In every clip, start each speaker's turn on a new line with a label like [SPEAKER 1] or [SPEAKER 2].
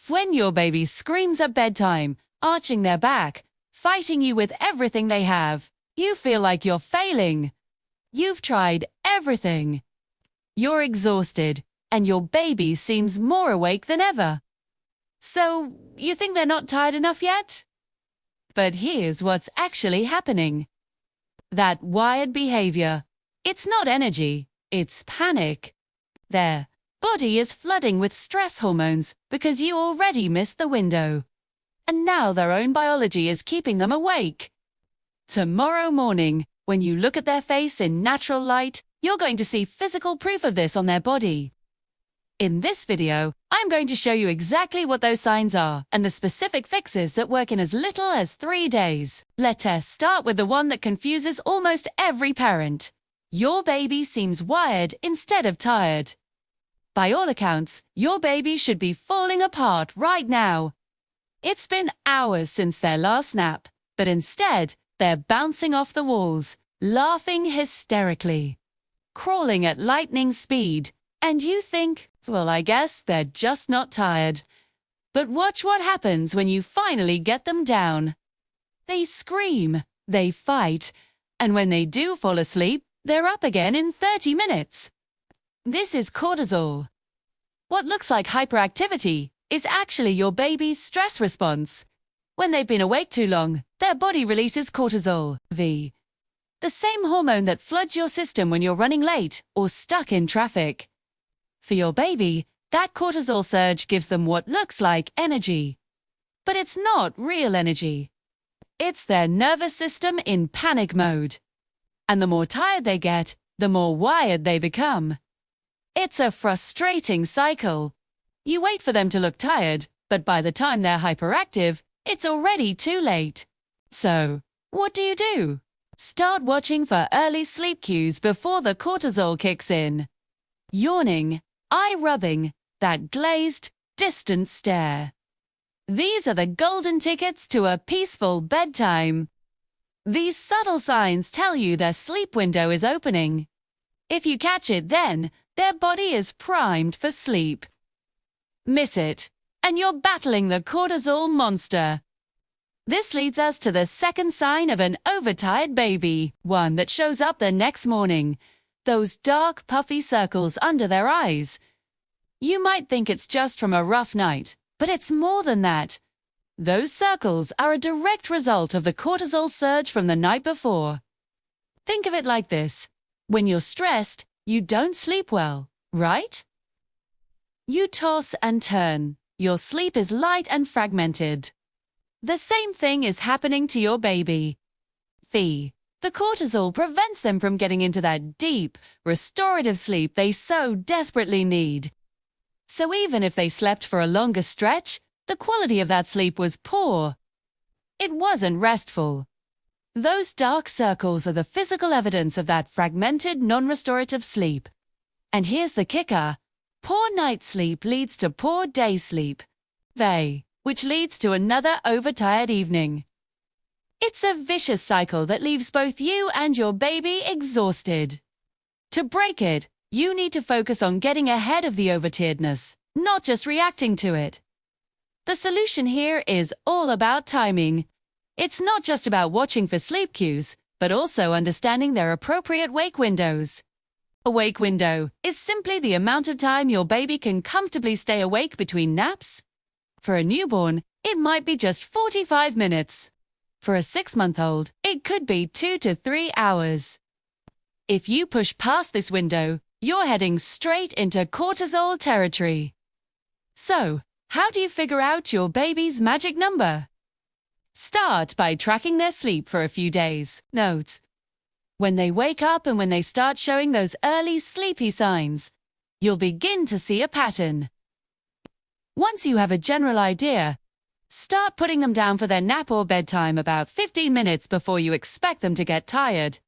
[SPEAKER 1] When your baby screams at bedtime, arching their back, fighting you with everything they have, you feel like you're failing. You've tried everything. You're exhausted, and your baby seems more awake than ever. So, you think they're not tired enough yet? But here's what's actually happening. That wired behavior, it's not energy, it's panic. Their body is flooding with stress hormones because you already missed the window. And now their own biology is keeping them awake. Tomorrow morning, when you look at their face in natural light, you're going to see physical proof of this on their body. In this video, I'm going to show you exactly what those signs are and the specific fixes that work in as little as 3 days. Let's start with the one that confuses almost every parent. Your baby seems wired instead of tired. By all accounts, your baby should be falling apart right now. It's been hours since their last nap, but instead, they're bouncing off the walls, laughing hysterically, crawling at lightning speed, and you think, well, I guess they're just not tired. But watch what happens when you finally get them down. They scream, they fight, and when they do fall asleep, they're up again in 30 minutes. This is cortisol. What looks like hyperactivity is actually your baby's stress response. When they've been awake too long, their body releases cortisol, the same hormone that floods your system when you're running late or stuck in traffic. For your baby, that cortisol surge gives them what looks like energy. But it's not real energy. It's their nervous system in panic mode. And the more tired they get, the more wired they become. It's a frustrating cycle. You wait for them to look tired, but by the time they're hyperactive, it's already too late. So, what do? Start watching for early sleep cues before the cortisol kicks in. Yawning, eye rubbing, that glazed, distant stare. These are the golden tickets to a peaceful bedtime. These subtle signs tell you their sleep window is opening. If you catch it then, their body is primed for sleep. Miss it, and you're battling the cortisol monster. This leads us to the second sign of an overtired baby, one that shows up the next morning. Those dark, puffy circles under their eyes. You might think it's just from a rough night, but it's more than that. Those circles are a direct result of the cortisol surge from the night before. Think of it like this. When you're stressed, you don't sleep well, right? You toss and turn. Your sleep is light and fragmented. The same thing is happening to your baby. The cortisol prevents them from getting into that deep, restorative sleep they so desperately need. So even if they slept for a longer stretch, the quality of that sleep was poor. It wasn't restful. Those dark circles are the physical evidence of that fragmented, non-restorative sleep. And here's the kicker. Poor night sleep leads to poor day sleep, which leads to another overtired evening. It's a vicious cycle that leaves both you and your baby exhausted. To break it, you need to focus on getting ahead of the overtiredness, not just reacting to it. The solution here is all about timing. It's not just about watching for sleep cues, but also understanding their appropriate wake windows. A wake window is simply the amount of time your baby can comfortably stay awake between naps. For a newborn, it might be just 45 minutes. For a 6-month-old, it could be 2 to 3 hours. If you push past this window, you're heading straight into cortisol territory. So, how do you figure out your baby's magic number? Start by tracking their sleep for a few days. Note: when they wake up and when they start showing those early sleepy signs, you'll begin to see a pattern. Once you have a general idea, start putting them down for their nap or bedtime about 15 minutes before you expect them to get tired.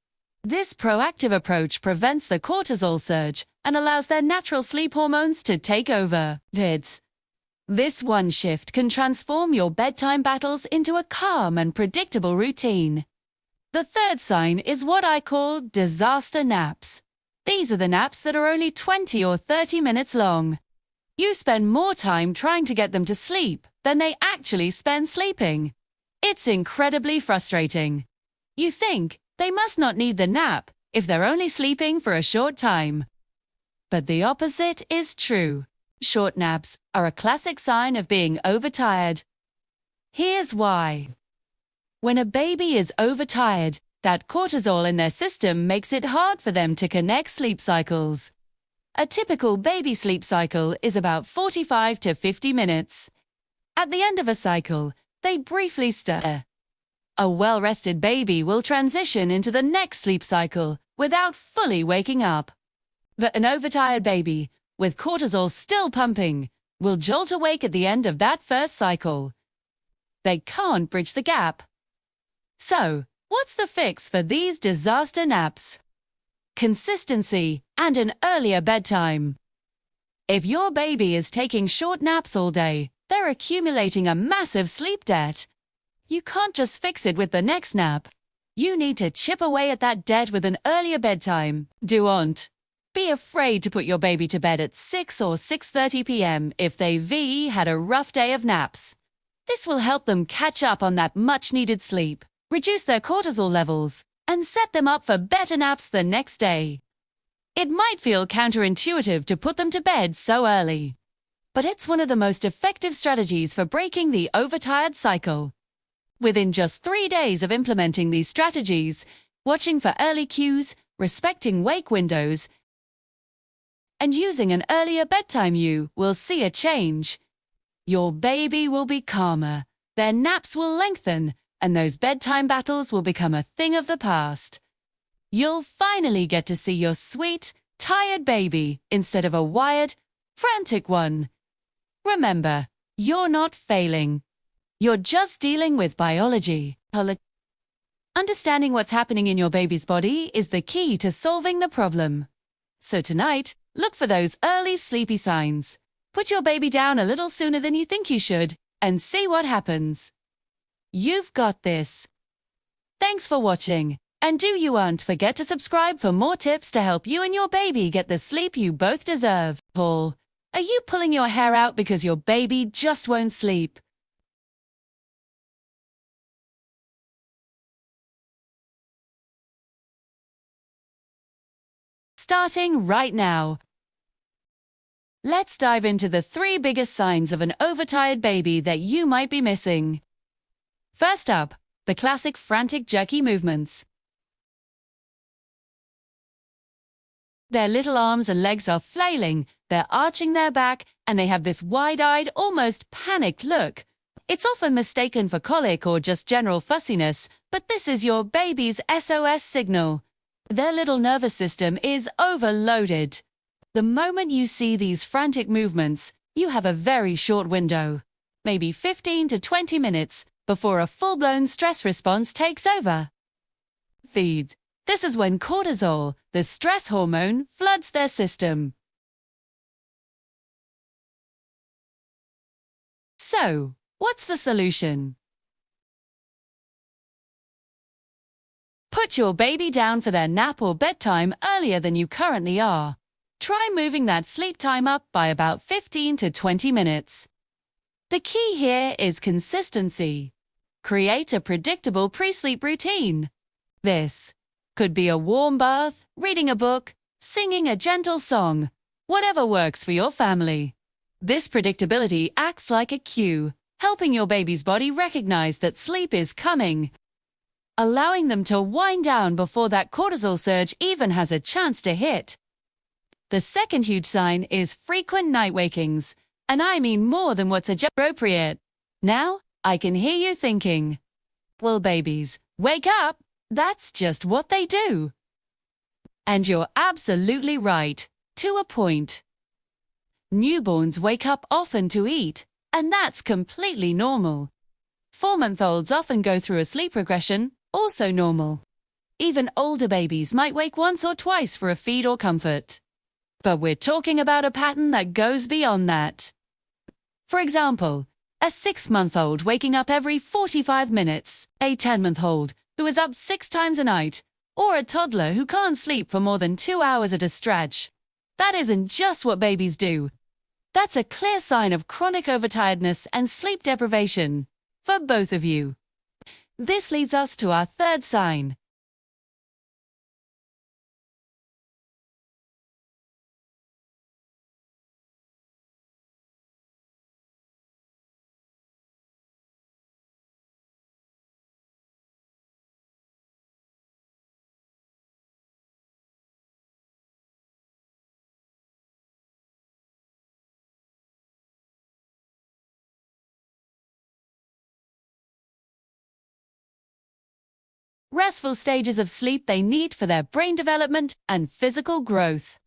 [SPEAKER 1] This proactive approach prevents the cortisol surge and allows their natural sleep hormones to take over. This one shift can transform your bedtime battles into a calm and predictable routine. The third sign is what I call disaster naps. These are the naps that are only 20 or 30 minutes long. You spend more time trying to get them to sleep than they actually spend sleeping. It's incredibly frustrating. You think they must not need the nap if they're only sleeping for a short time. But the opposite is true. Short naps are a classic sign of being overtired. Here's why. When a baby is overtired, that cortisol in their system makes it hard for them to connect sleep cycles. A typical baby sleep cycle is about 45 to 50 minutes. At the end of a cycle, they briefly stir. A well-rested baby will transition into the next sleep cycle without fully waking up. But an overtired baby, with cortisol still pumping, will jolt awake at the end of that first cycle. They can't bridge the gap. So, what's the fix for these disaster naps? Consistency and an earlier bedtime. If your baby is taking short naps all day, they're accumulating a massive sleep debt. You can't just fix it with the next nap. You need to chip away at that debt with an earlier bedtime. Don't be afraid to put your baby to bed at 6 or 6:30 p.m. if they've had a rough day of naps. This will help them catch up on that much-needed sleep, reduce their cortisol levels, and set them up for better naps the next day. It might feel counterintuitive to put them to bed so early, but it's one of the most effective strategies for breaking the overtired cycle. Within just 3 days of implementing these strategies, watching for early cues, respecting wake windows, and using an earlier bedtime, you will see a change. Your baby will be calmer, their naps will lengthen, and those bedtime battles will become a thing of the past. You'll finally get to see your sweet, tired baby instead of a wired, frantic one. Remember, you're not failing. You're just dealing with biology. Understanding what's happening in your baby's body is the key to solving the problem. So tonight, look for those early sleepy signs. Put your baby down a little sooner than you think you should, and see what happens. You've got this. Thanks for watching, and don't forget to subscribe for more tips to help you and your baby get the sleep you both deserve. Paul, are you pulling your hair out because your baby just won't sleep? Starting right now. Let's dive into the 3 biggest signs of an overtired baby that you might be missing. First up, the classic frantic jerky movements. Their little arms and legs are flailing, they're arching their back, and they have this wide-eyed, almost panicked look. It's often mistaken for colic or just general fussiness, but this is your baby's SOS signal. Their little nervous system is overloaded. The moment you see these frantic movements, you have a very short window, maybe 15 to 20 minutes, before a full-blown stress response takes over. Feed. This is when cortisol, the stress hormone, floods their system. So, what's the solution? Put your baby down for their nap or bedtime earlier than you currently are. Try moving that sleep time up by about 15 to 20 minutes. The key here is consistency. Create a predictable pre-sleep routine. This could be a warm bath, reading a book, singing a gentle song, whatever works for your family. This predictability acts like a cue, helping your baby's body recognize that sleep is coming, allowing them to wind down before that cortisol surge even has a chance to hit. The second huge sign is frequent night wakings, and I mean more than what's appropriate. Now, I can hear you thinking, well, babies, wake up! That's just what they do. And you're absolutely right, to a point. Newborns wake up often to eat, and that's completely normal. 4-month-olds often go through a sleep regression, also normal. Even older babies might wake once or twice for a feed or comfort. But we're talking about a pattern that goes beyond that. For example, a 6-month-old waking up every 45 minutes, a 10-month-old who is up 6 times a night, or a toddler who can't sleep for more than 2 hours at a stretch. That isn't just what babies do. That's a clear sign of chronic overtiredness and sleep deprivation for both of you. This leads us to our third sign. Restful stages of sleep they need for their brain development and physical growth.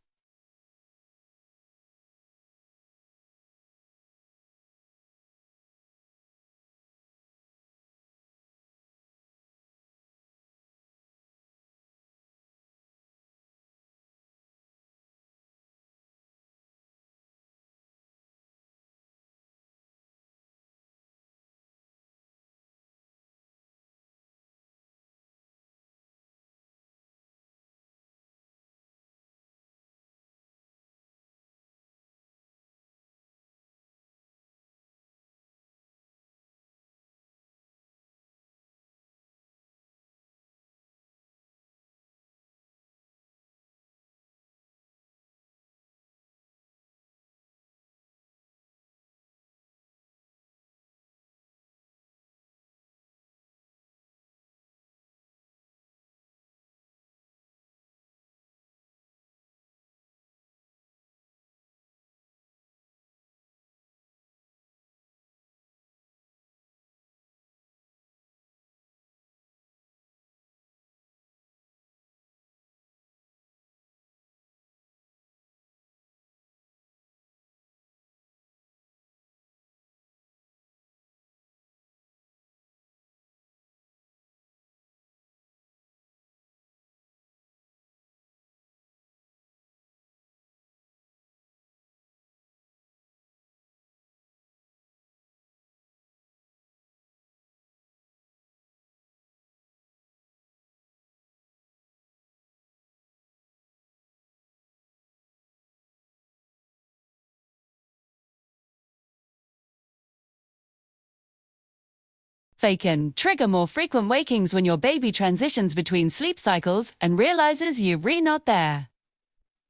[SPEAKER 1] They can trigger more frequent wakings when your baby transitions between sleep cycles and realizes you're really not there.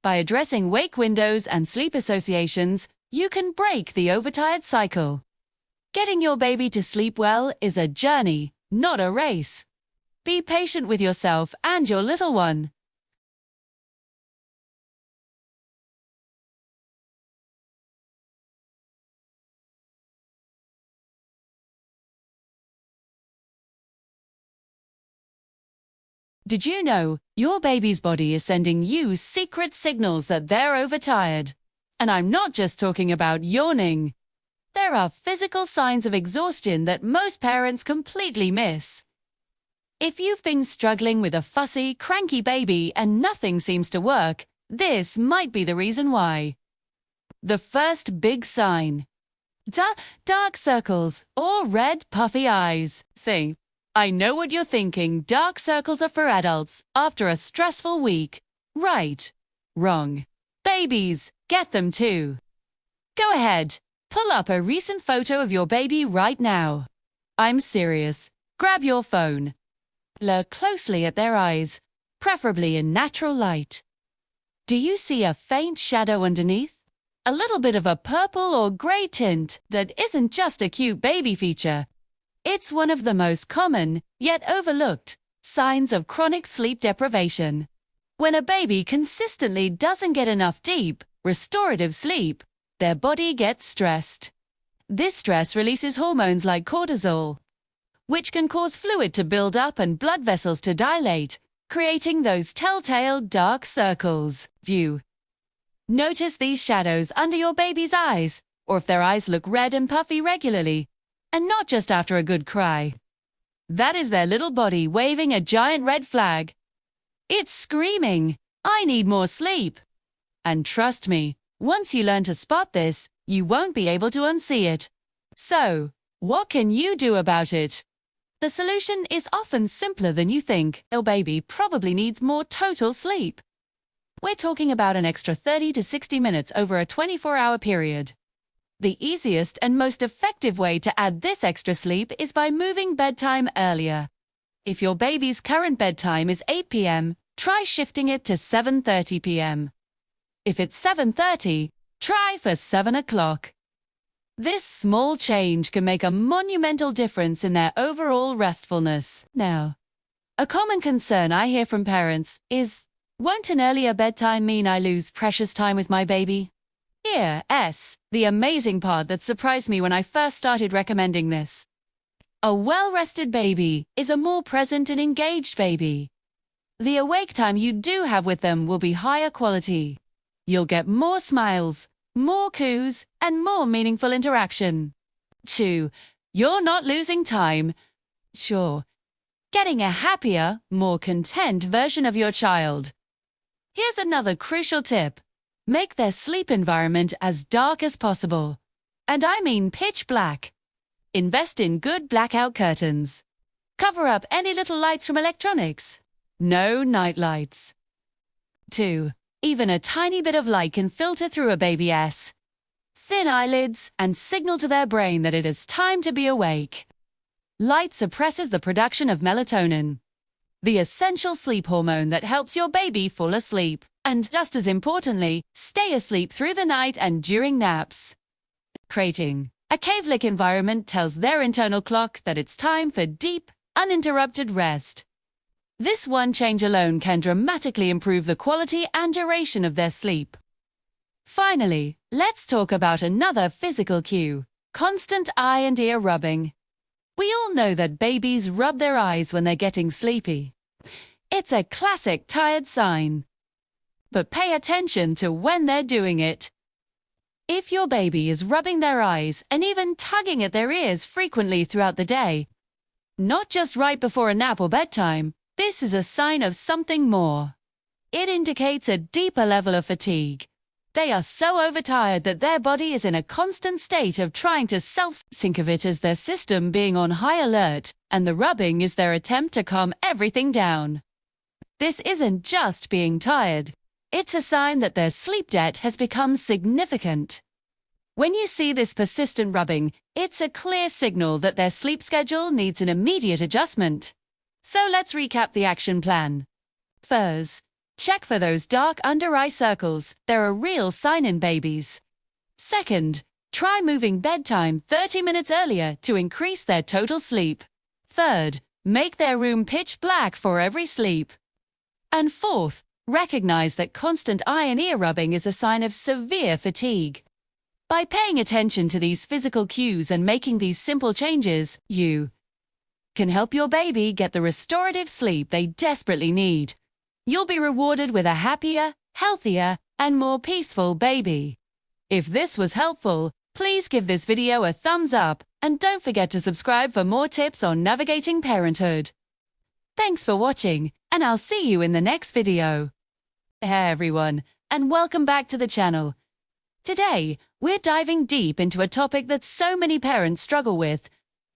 [SPEAKER 1] By addressing wake windows and sleep associations, you can break the overtired cycle. Getting your baby to sleep well is a journey, not a race. Be patient with yourself and your little one. Did you know your baby's body is sending you secret signals that they're overtired? And I'm not just talking about yawning. There are physical signs of exhaustion that most parents completely miss. If you've been struggling with a fussy, cranky baby and nothing seems to work, this might be the reason why. The first big sign. Dark circles or red puffy eyes. I know what you're thinking. Dark circles are for adults after a stressful week. Right. Wrong. Babies get them too. Go ahead. Pull up a recent photo of your baby right now. I'm serious. Grab your phone. Look closely at their eyes, preferably in natural light. Do you see a faint shadow underneath? A little bit of a purple or gray tint that isn't just a cute baby feature. It's one of the most common, yet overlooked, signs of chronic sleep deprivation. When a baby consistently doesn't get enough deep, restorative sleep, their body gets stressed. This stress releases hormones like cortisol, which can cause fluid to build up and blood vessels to dilate, creating those telltale dark circles. Notice these shadows under your baby's eyes, or if their eyes look red and puffy regularly, and not just after a good cry. That is their little body waving a giant red flag. It's screaming, I need more sleep. And trust me, once you learn to spot this, you won't be able to unsee it. So, what can you do about it? The solution is often simpler than you think. Your baby probably needs more total sleep. We're talking about an extra 30 to 60 minutes over a 24-hour period. The easiest and most effective way to add this extra sleep is by moving bedtime earlier. If your baby's current bedtime is 8 p.m., try shifting it to 7:30 p.m. If it's 7:30, try for 7 o'clock. This small change can make a monumental difference in their overall restfulness. Now, a common concern I hear from parents is, won't an earlier bedtime mean I lose precious time with my baby? Here's the amazing part that surprised me when I first started recommending this. A well-rested baby is a more present and engaged baby. The awake time you do have with them will be higher quality. You'll get more smiles, more coos, and more meaningful interaction. 2. You're not losing time. Sure, getting a happier, more content version of your child. Here's another crucial tip. Make their sleep environment as dark as possible. And I mean pitch black. Invest in good blackout curtains. Cover up any little lights from electronics. No night lights. 2. Even a tiny bit of light can filter through a baby's thin eyelids and signal to their brain that it is time to be awake. Light suppresses the production of melatonin, the essential sleep hormone that helps your baby fall asleep, and just as importantly, stay asleep through the night and during naps. Creating a cave-like environment tells their internal clock that it's time for deep, uninterrupted rest. This one change alone can dramatically improve the quality and duration of their sleep. Finally, let's talk about another physical cue: constant eye and ear rubbing. We all know that babies rub their eyes when they're getting sleepy. It's a classic tired sign. But pay attention to when they're doing it. If your baby is rubbing their eyes and even tugging at their ears frequently throughout the day, not just right before a nap or bedtime, this is a sign of something more. It indicates a deeper level of fatigue. They are so overtired that their body is in a constant state of trying to think of it as their system being on high alert, and the rubbing is their attempt to calm everything down. This isn't just being tired. It's a sign that their sleep debt has become significant. When you see this persistent rubbing, it's a clear signal that their sleep schedule needs an immediate adjustment. So let's recap the action plan. First, check for those dark under-eye circles. They're a real sign in babies. Second, try moving bedtime 30 minutes earlier to increase their total sleep. Third, make their room pitch black for every sleep. And fourth, recognize that constant eye and ear rubbing is a sign of severe fatigue. By paying attention to these physical cues and making these simple changes, you can help your baby get the restorative sleep they desperately need. You'll be rewarded with a happier, healthier, and more peaceful baby. If this was helpful, please give this video a thumbs up and don't forget to subscribe for more tips on navigating parenthood. Thanks for watching, and I'll see you in the next video. Hey everyone, and welcome back to the channel. Today, we're diving deep into a topic that so many parents struggle with: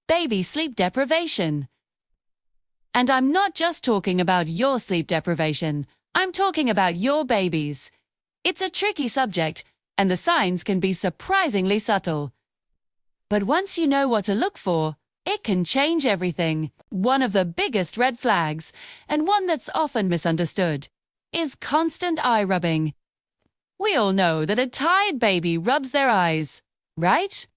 [SPEAKER 1] baby sleep deprivation. And I'm not just talking about your sleep deprivation, I'm talking about your baby's. It's a tricky subject, and the signs can be surprisingly subtle. But once you know what to look for, it can change everything. One of the biggest red flags, and one that's often misunderstood, is constant eye rubbing. We all know that a tired baby rubs their eyes, right?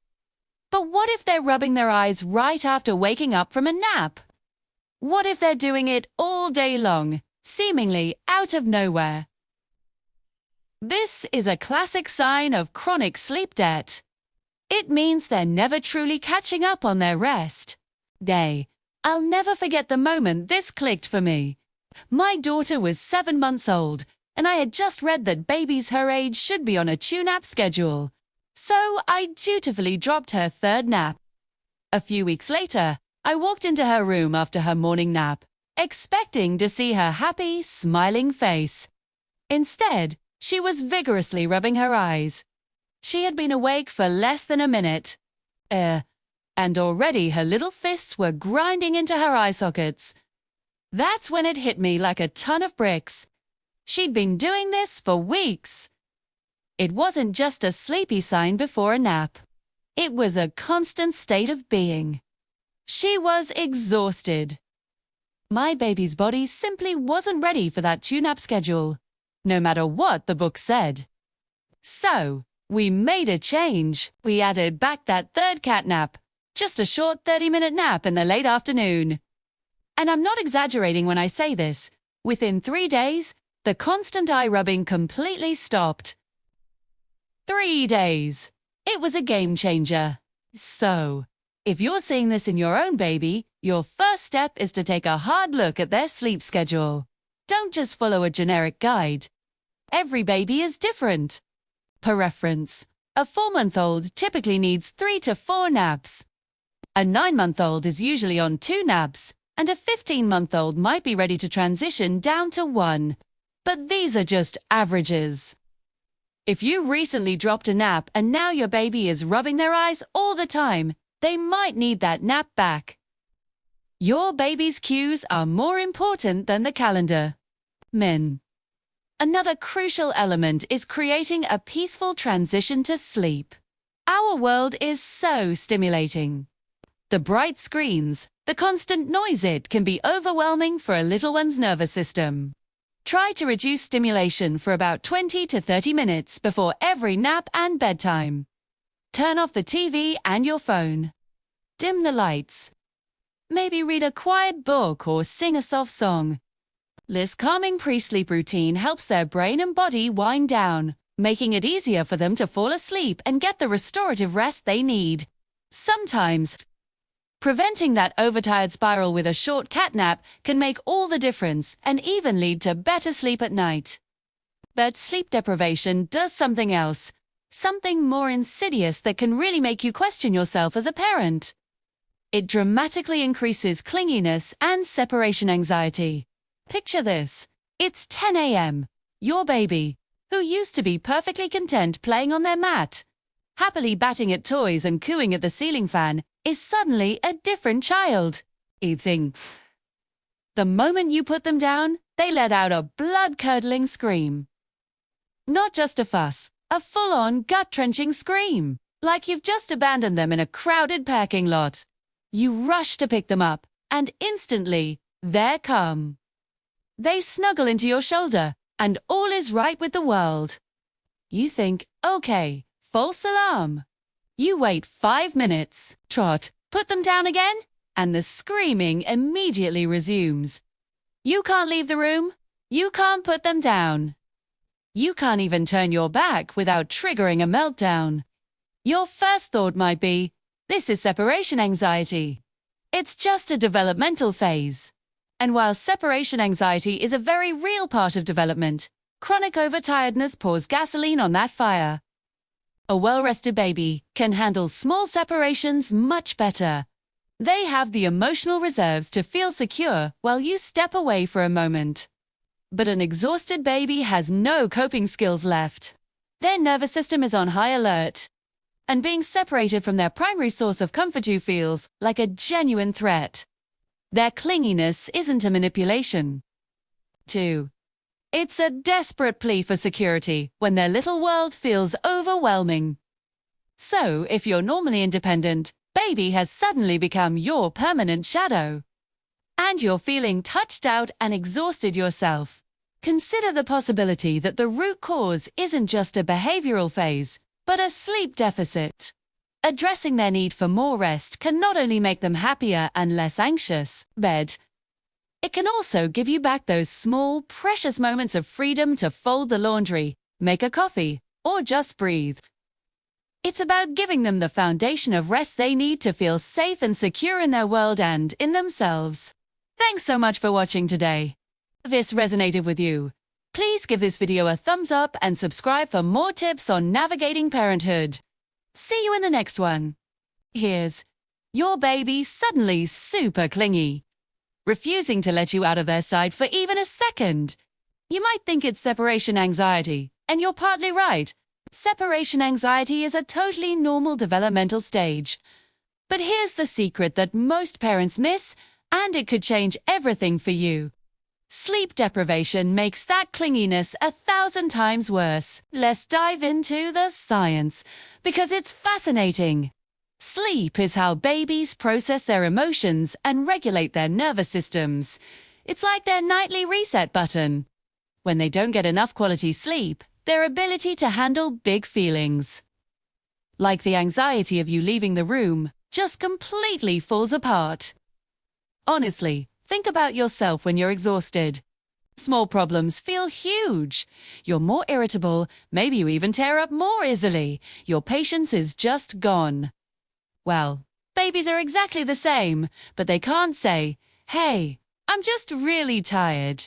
[SPEAKER 1] But what if they're rubbing their eyes right after waking up from a nap? What if they're doing it all day long, seemingly out of nowhere? This is a classic sign of chronic sleep debt. It means they're never truly catching up on their rest. I'll never forget the moment this clicked for me. My daughter was 7 months old, and I had just read that babies her age should be on a tune-nap schedule. So I dutifully dropped her third nap. A few weeks later, I walked into her room after her morning nap, expecting to see her happy, smiling face. Instead, she was vigorously rubbing her eyes. She had been awake for less than a minute. And already her little fists were grinding into her eye sockets. That's when it hit me like a ton of bricks. She'd been doing this for weeks. It wasn't just a sleepy sign before a nap. It was a constant state of being. She was exhausted. My baby's body simply wasn't ready for that 2-nap schedule, no matter what the book said. So, we made a change. We added back that third cat nap, just a short 30-minute nap in the late afternoon. And I'm not exaggerating when I say this. Within 3 days, the constant eye rubbing completely stopped. 3 days. It was a game changer. So, if you're seeing this in your own baby, your first step is to take a hard look at their sleep schedule. Don't just follow a generic guide. Every baby is different. Per reference, a 4-month-old typically needs 3 to 4 naps. A 9-month-old is usually on 2 naps, and a 15-month-old might be ready to transition down to 1. But these are just averages. If you recently dropped a nap and now your baby is rubbing their eyes all the time, they might need that nap back. Your baby's cues are more important than the calendar. Men. Another crucial element is creating a peaceful transition to sleep. Our world is so stimulating. The bright screens, the constant noise, it can be overwhelming for a little one's nervous system. Try to reduce stimulation for about 20 to 30 minutes before every nap and bedtime. Turn off the TV and your phone. Dim the lights. Maybe read a quiet book or sing a soft song. This calming pre-sleep routine helps their brain and body wind down, making it easier for them to fall asleep and get the restorative rest they need. Sometimes, preventing that overtired spiral with a short cat nap can make all the difference and even lead to better sleep at night. But sleep deprivation does something else, something more insidious that can really make you question yourself as a parent. It dramatically increases clinginess and separation anxiety. Picture this. It's 10 a.m. Your baby, who used to be perfectly content playing on their mat, happily batting at toys and cooing at the ceiling fan, is suddenly a different child. Eating. The moment you put them down, they let out a blood-curdling scream. Not just a fuss, a full-on gut-wrenching scream, like you've just abandoned them in a crowded parking lot. You rush to pick them up, and instantly, they're calm. They snuggle into your shoulder, and all is right with the world. You think, okay, false alarm. You wait 5 minutes, trot, put them down again, and the screaming immediately resumes. You can't leave the room. You can't put them down. You can't even turn your back without triggering a meltdown. Your first thought might be, this is separation anxiety. It's just a developmental phase. And while separation anxiety is a very real part of development, chronic overtiredness pours gasoline on that fire. A well-rested baby can handle small separations much better. They have the emotional reserves to feel secure while you step away for a moment. But an exhausted baby has no coping skills left. Their nervous system is on high alert. And being separated from their primary source of comfort feels like a genuine threat. Their clinginess isn't a manipulation. 2. It's a desperate plea for security when their little world feels overwhelming. So, if you're normally independent, baby has suddenly become your permanent shadow. And you're feeling touched out and exhausted yourself. Consider the possibility that the root cause isn't just a behavioral phase, but a sleep deficit. Addressing their need for more rest can not only make them happier and less anxious, but it can also give you back those small, precious moments of freedom to fold the laundry, make a coffee, or just breathe. It's about giving them the foundation of rest they need to feel safe and secure in their world and in themselves. Thanks so much for watching today. If this resonated with you, please give this video a thumbs up and subscribe for more tips on navigating parenthood. See you in the next one. Here's your baby suddenly super clingy, refusing to let you out of their sight for even a second. You might think it's separation anxiety, and you're partly right. Separation anxiety is a totally normal developmental stage. But here's the secret that most parents miss, and it could change everything for you. Sleep deprivation makes that clinginess 1,000 times worse. Let's dive into the science, because it's fascinating. Sleep is how babies process their emotions and regulate their nervous systems. It's like their nightly reset button. When they don't get enough quality sleep, their ability to handle big feelings, like the anxiety of you leaving the room, just completely falls apart. Honestly, think about yourself when you're exhausted. Small problems feel huge. You're more irritable, maybe you even tear up more easily. Your patience is just gone. Well, babies are exactly the same, but they can't say, "Hey, I'm just really tired."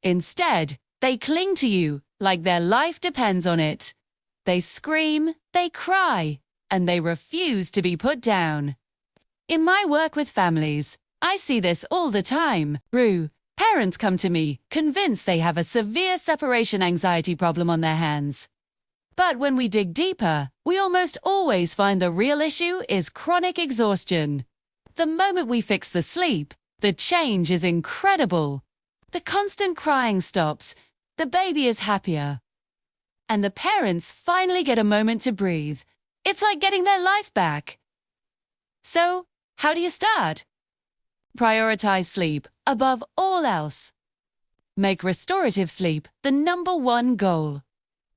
[SPEAKER 1] Instead, they cling to you like their life depends on it. They scream, they cry, and they refuse to be put down. In my work with families, I see this all the time. Parents come to me convinced they have a severe separation anxiety problem on their hands. But when we dig deeper, we almost always find the real issue is chronic exhaustion. The moment we fix the sleep, the change is incredible. The constant crying stops, the baby is happier, and the parents finally get a moment to breathe. It's like getting their life back. So, how do you start? Prioritize sleep above all else. Make restorative sleep the #1 goal.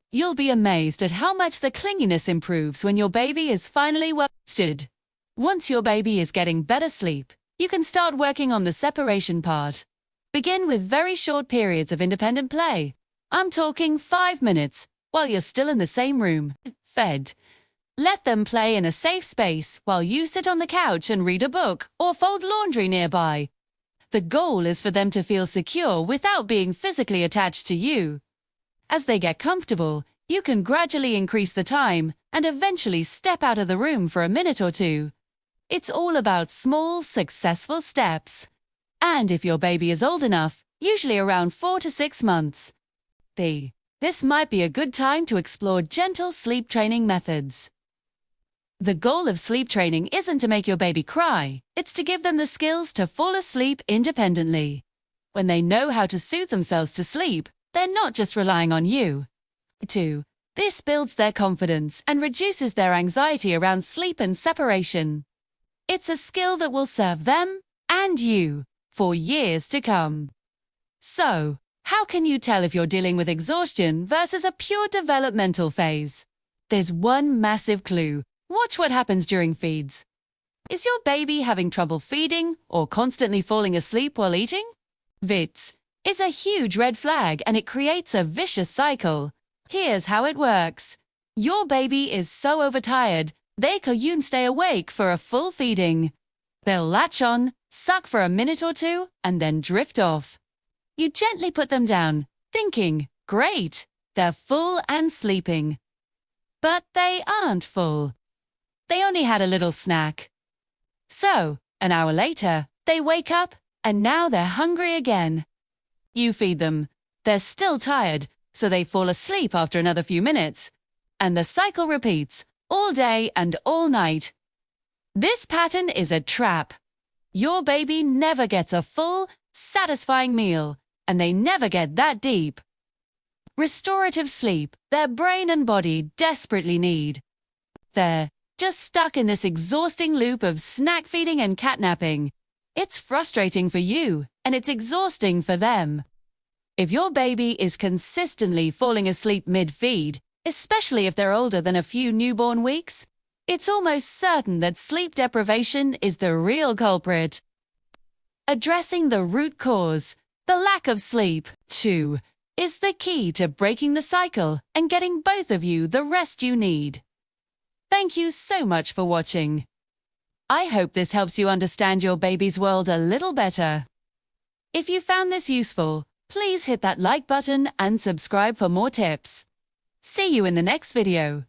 [SPEAKER 1] You'll be amazed at how much the clinginess improves when your baby is finally well rested. Once your baby is getting better sleep, you can start working on the separation part. Begin with very short periods of independent play. I'm talking 5 minutes, while you're still in the same room, fed. Let them play in a safe space while you sit on the couch and read a book or fold laundry nearby. The goal is for them to feel secure without being physically attached to you. As they get comfortable, you can gradually increase the time and eventually step out of the room for a minute or two. It's all about small, successful steps. And if your baby is old enough, usually around 4 to 6 months, this might be a good time to explore gentle sleep training methods. The goal of sleep training isn't to make your baby cry, it's to give them the skills to fall asleep independently. When they know how to soothe themselves to sleep, they're not just relying on you. 2. This builds their confidence and reduces their anxiety around sleep and separation. It's a skill that will serve them and you for years to come. So, how can you tell if you're dealing with exhaustion versus a pure developmental phase? There's one massive clue. Watch what happens during feeds. Is your baby having trouble feeding or constantly falling asleep while eating? This is a huge red flag and it creates a vicious cycle. Here's how it works. Your baby is so overtired, they can't stay awake for a full feeding. They'll latch on, suck for a minute or two, and then drift off. You gently put them down, thinking, great, they're full and sleeping. But they aren't full. They only had a little snack. So, an hour later, they wake up, and now they're hungry again. You feed them. They're still tired, so they fall asleep after another few minutes. And the cycle repeats, all day and all night. This pattern is a trap. Your baby never gets a full, satisfying meal, and they never get that deep. Restorative sleep, their brain and body desperately need. They're just stuck in this exhausting loop of snack feeding and catnapping. It's frustrating for you, and it's exhausting for them. If your baby is consistently falling asleep mid-feed, especially if they're older than a few newborn weeks, it's almost certain that sleep deprivation is the real culprit. Addressing the root cause, the lack of sleep, 2, is the key to breaking the cycle and getting both of you the rest you need. Thank you so much for watching. I hope this helps you understand your baby's world a little better. If you found this useful, please hit that like button and subscribe for more tips. See you in the next video.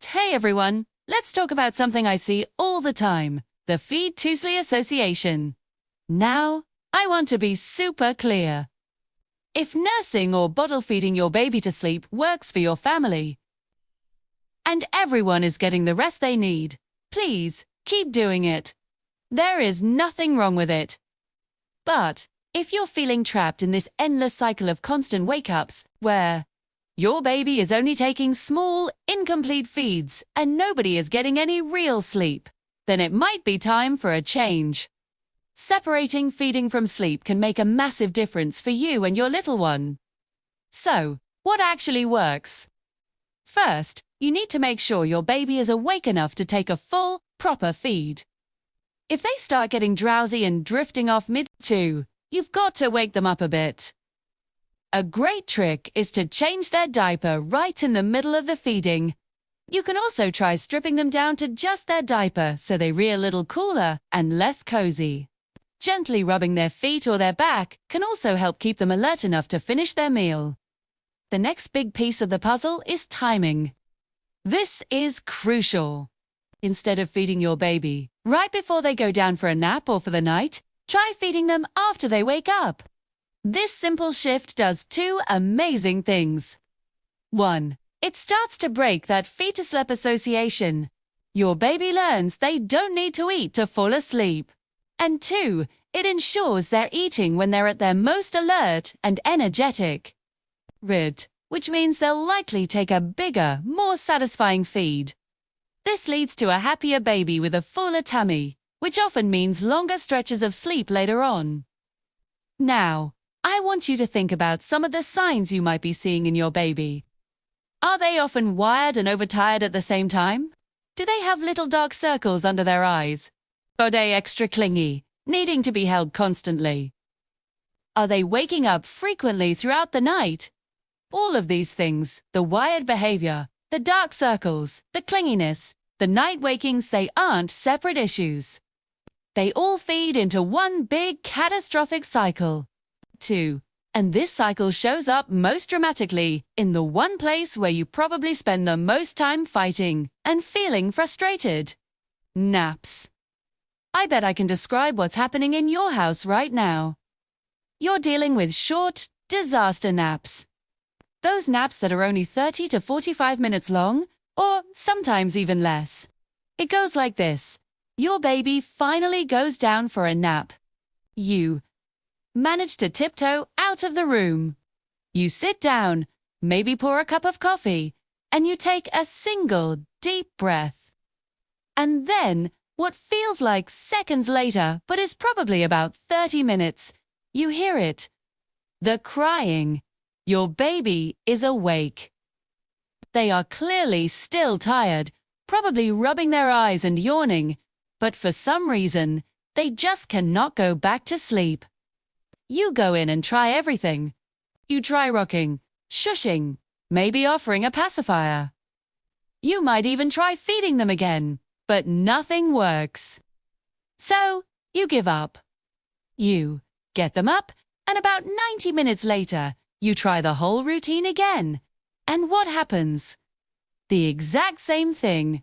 [SPEAKER 1] Hey everyone, let's talk about something I see all the time, the Feed-to-Sleep Association. Now, I want to be super clear. If nursing or bottle feeding your baby to sleep works for your family, and everyone is getting the rest they need, please, keep doing it. There is nothing wrong with it. But if you're feeling trapped in this endless cycle of constant wake-ups, where your baby is only taking small, incomplete feeds and nobody is getting any real sleep, then it might be time for a change. Separating feeding from sleep can make a massive difference for you and your little one. So, what actually works? First, you need to make sure your baby is awake enough to take a full, proper feed. If they start getting drowsy and drifting off mid-chew, you've got to wake them up a bit. A great trick is to change their diaper right in the middle of the feeding. You can also try stripping them down to just their diaper so they rear a little cooler and less cozy. Gently rubbing their feet or their back can also help keep them alert enough to finish their meal. The next big piece of the puzzle is timing. This is crucial. Instead of feeding your baby right before they go down for a nap or for the night, try feeding them after they wake up. This simple shift does two amazing things. 1. It starts to break that feed-to-sleep association. Your baby learns they don't need to eat to fall asleep. And 2, it ensures they're eating when they're at their most alert and energetic. Which means they'll likely take a bigger, more satisfying feed. This leads to a happier baby with a fuller tummy, which often means longer stretches of sleep later on. Now, I want you to think about some of the signs you might be seeing in your baby. Are they often wired and overtired at the same time? Do they have little dark circles under their eyes? Are they extra clingy, needing to be held constantly? Are they waking up frequently throughout the night? All of these things, the wired behavior, the dark circles, the clinginess, the night wakings, they aren't separate issues. They all feed into one big catastrophic cycle. 2. And this cycle shows up most dramatically in the one place where you probably spend the most time fighting and feeling frustrated. Naps. I bet I can describe what's happening in your house right now. You're dealing with short, disaster naps. Those naps that are only 30 to 45 minutes long, or sometimes even less. It goes like this. Your baby finally goes down for a nap. You manage to tiptoe out of the room. You sit down, maybe pour a cup of coffee, and you take a single deep breath. And then, what feels like seconds later, but is probably about 30 minutes, you hear it. The crying. Your baby is awake. They are clearly still tired, probably rubbing their eyes and yawning, but for some reason, they just cannot go back to sleep. You go in and try everything. You try rocking, shushing, maybe offering a pacifier. You might even try feeding them again, but nothing works. So, you give up. You get them up, and about 90 minutes later, you try the whole routine again. And what happens? The exact same thing.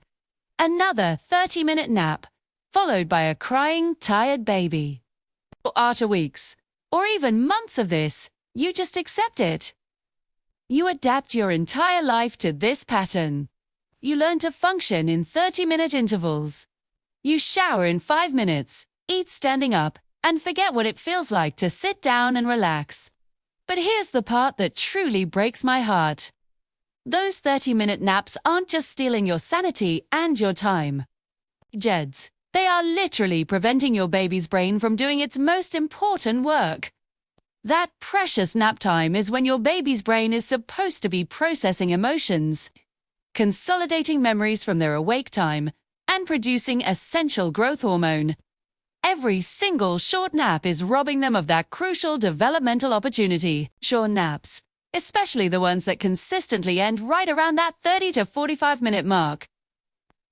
[SPEAKER 1] Another 30-minute nap, followed by a crying, tired baby. After weeks, or even months of this, you just accept it. You adapt your entire life to this pattern. You learn to function in 30-minute intervals. You shower in 5 minutes, eat standing up, and forget what it feels like to sit down and relax. But here's the part that truly breaks my heart. Those 30-minute naps aren't just stealing your sanity and your time. Jeds, they are literally preventing your baby's brain from doing its most important work. That precious nap time is when your baby's brain is supposed to be processing emotions, consolidating memories from their awake time, and producing essential growth hormone. Every single short nap is robbing them of that crucial developmental opportunity. Short naps, especially the ones that consistently end right around that 30 to 45-minute mark,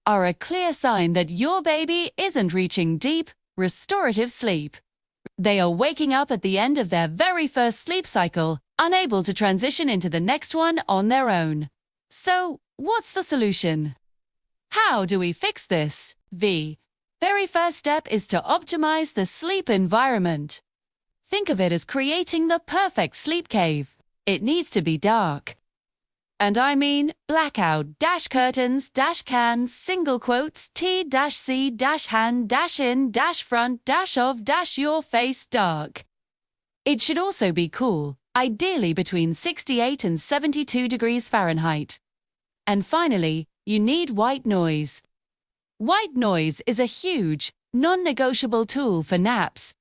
[SPEAKER 1] are a clear sign that your baby isn't reaching deep, restorative sleep. They are waking up at the end of their very first sleep cycle, unable to transition into the next one on their own. So, what's the solution? How do we fix this? The very first step is to optimize the sleep environment. Think of it as creating the perfect sleep cave. It needs to be dark. And I mean blackout, dash curtains, dash cans, single quotes, T-C, dash hand, dash in, dash front, dash of, dash your face dark. It should also be cool, ideally between 68 and 72 degrees Fahrenheit. And finally, you need white noise. White noise is a huge, non-negotiable tool for naps.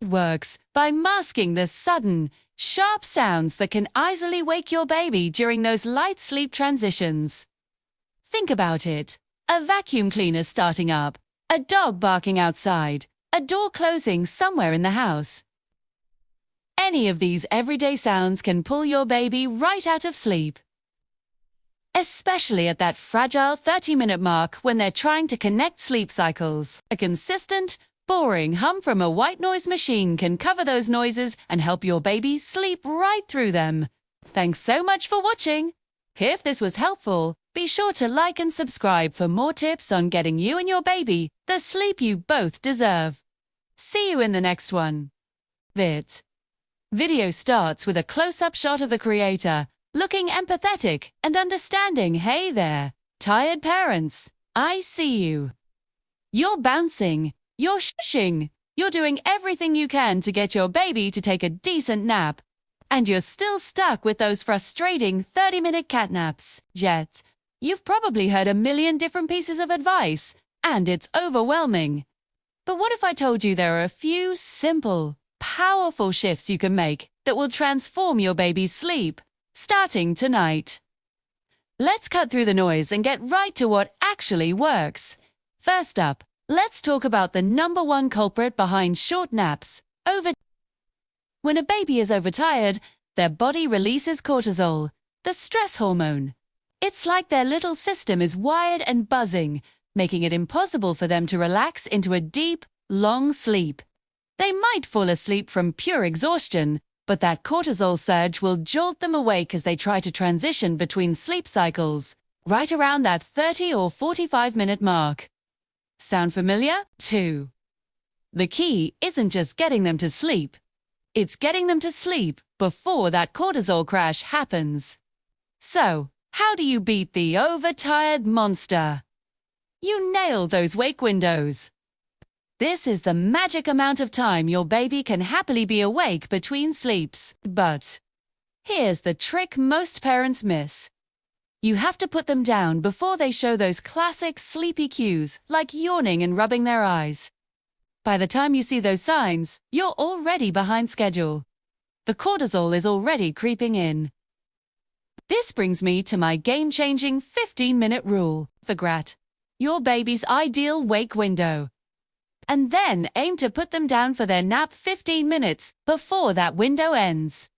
[SPEAKER 1] It works by masking the sudden, sharp sounds that can easily wake your baby during those light sleep transitions. Think about it. A vacuum cleaner starting up, a dog barking outside, a door closing somewhere in the house. Any of these everyday sounds can pull your baby right out of sleep. Especially at that fragile 30-minute mark when they're trying to connect sleep cycles. A consistent, boring hum from a white noise machine can cover those noises and help your baby sleep right through them. Thanks so much for watching. If this was helpful, be sure to like and subscribe for more tips on getting you and your baby the sleep you both deserve. See you in the next one. Video starts with a close-up shot of the creator, looking empathetic and understanding. Hey there, tired parents, I see you. You're bouncing, you're shushing, you're doing everything you can to get your baby to take a decent nap. And you're still stuck with those frustrating 30-minute cat naps. Yet, you've probably heard a million different pieces of advice, and it's overwhelming. But what if I told you there are a few simple, powerful shifts you can make that will transform your baby's sleep, starting tonight? Let's cut through the noise and get right to what actually works. First up, let's talk about the #1 culprit behind short naps: When a baby is overtired, their body releases cortisol, the stress hormone. It's like their little system is wired and buzzing, making it impossible for them to relax into a deep, long sleep. They might fall asleep from pure exhaustion, but that cortisol surge will jolt them awake as they try to transition between sleep cycles, right around that 30 or 45-minute mark. Sound familiar? 2. The key isn't just getting them to sleep. It's getting them to sleep before that cortisol crash happens. So, how do you beat the overtired monster? You nail those wake windows. This is the magic amount of time your baby can happily be awake between sleeps. But here's the trick most parents miss. You have to put them down before they show those classic sleepy cues like yawning and rubbing their eyes. By the time you see those signs, you're already behind schedule. The cortisol is already creeping in. This brings me to my game-changing 15-minute rule for your baby's ideal wake window. And then aim to put them down for their nap 15 minutes before that window ends.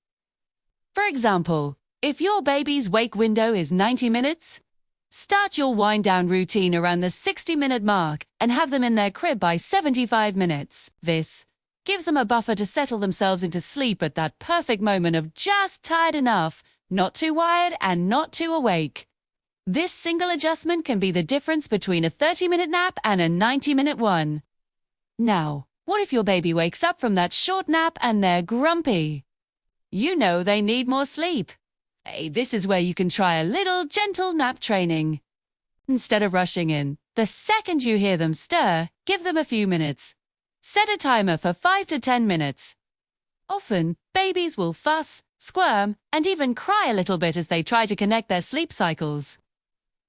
[SPEAKER 1] For example, if your baby's wake window is 90 minutes, start your wind-down routine around the 60-minute mark and have them in their crib by 75 minutes. This gives them a buffer to settle themselves into sleep at that perfect moment of just tired enough, not too wired and not too awake. This single adjustment can be the difference between a 30-minute nap and a 90-minute one. Now, what if your baby wakes up from that short nap and they're grumpy? You know they need more sleep. Hey, this is where you can try a little gentle nap training. Instead of rushing in, the second you hear them stir, give them a few minutes. Set a timer for 5 to 10 minutes. Often, babies will fuss, squirm, and even cry a little bit as they try to connect their sleep cycles.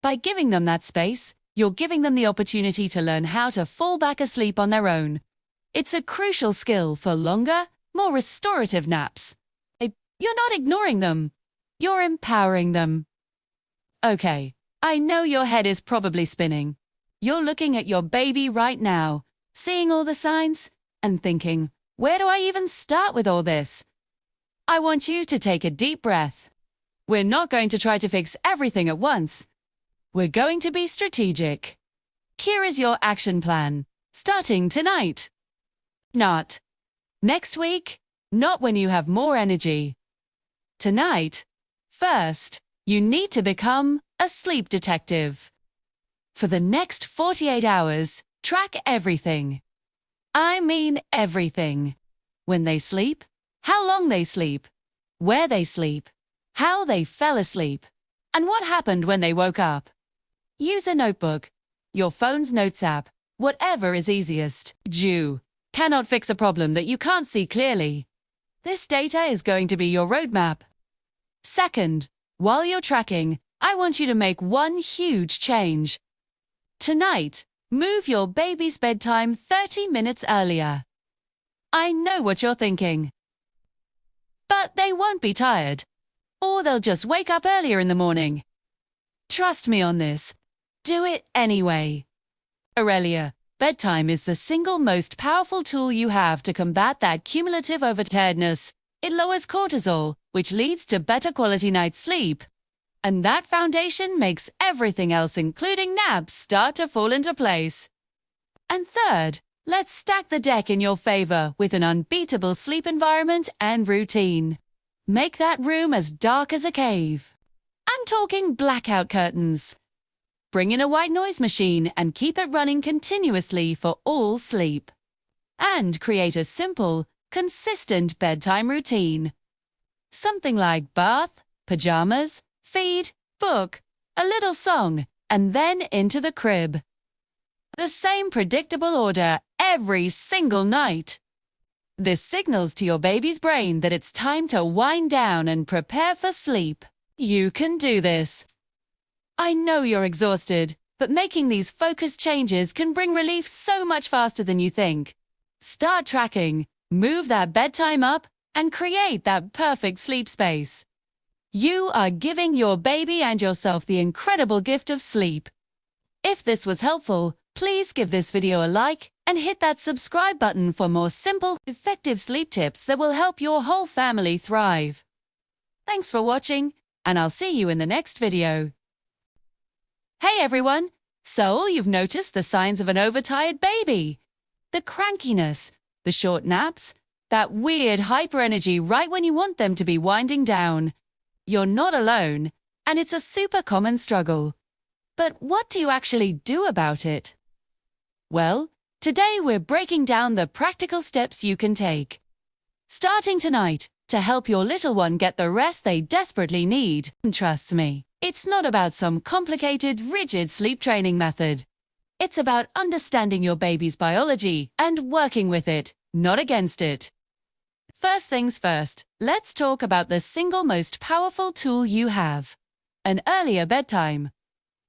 [SPEAKER 1] By giving them that space, you're giving them the opportunity to learn how to fall back asleep on their own. It's a crucial skill for longer, more restorative naps. You're not ignoring them. You're empowering them. Okay, I know your head is probably spinning. You're looking at your baby right now, seeing all the signs, and thinking, where do I even start with all this? I want you to take a deep breath. We're not going to try to fix everything at once. We're going to be strategic. Here is your action plan, starting tonight. Not next week, not when you have more energy. Tonight. First, you need to become a sleep detective. For the next 48 hours, track everything. I mean everything. When they sleep, how long they sleep, where they sleep, how they fell asleep, and what happened when they woke up. Use a notebook, your phone's notes app, whatever is easiest. You cannot fix a problem that you can't see clearly. This data is going to be your roadmap. Second, while you're tracking, I want you to make one huge change. Tonight, move your baby's bedtime 30 minutes earlier. I know what you're thinking. But they won't be tired, or they'll just wake up earlier in the morning. Trust me on this. Do it anyway. Aurelia, bedtime is the single most powerful tool you have to combat that cumulative overtiredness. It lowers cortisol, which leads to better quality night's sleep. And that foundation makes everything else, including naps, start to fall into place. And third, let's stack the deck in your favor with an unbeatable sleep environment and routine. Make that room as dark as a cave. I'm talking blackout curtains. Bring in a white noise machine and keep it running continuously for all sleep. And create a simple, consistent bedtime routine. Something like bath, pajamas, feed, book, a little song, and then into the crib. The same predictable order every single night. This signals to your baby's brain that it's time to wind down and prepare for sleep. You can do this. I know you're exhausted, but making these focused changes can bring relief so much faster than you think. Start tracking, move that bedtime up, and create that perfect sleep space. You are giving your baby and yourself the incredible gift of sleep. If this was helpful, please give this video a like and hit that subscribe button for more simple, effective sleep tips that will help your whole family thrive. Thanks for watching, and I'll see you in the next video. Hey everyone! So you've noticed the signs of an overtired baby. The crankiness, the short naps, that weird hyper-energy right when you want them to be winding down. You're not alone, and it's a super common struggle. But what do you actually do about it? Well, today we're breaking down the practical steps you can take. Starting tonight, to help your little one get the rest they desperately need. And trust me, it's not about some complicated, rigid sleep training method. It's about understanding your baby's biology and working with it, not against it. First things first, let's talk about the single most powerful tool you have: an earlier bedtime.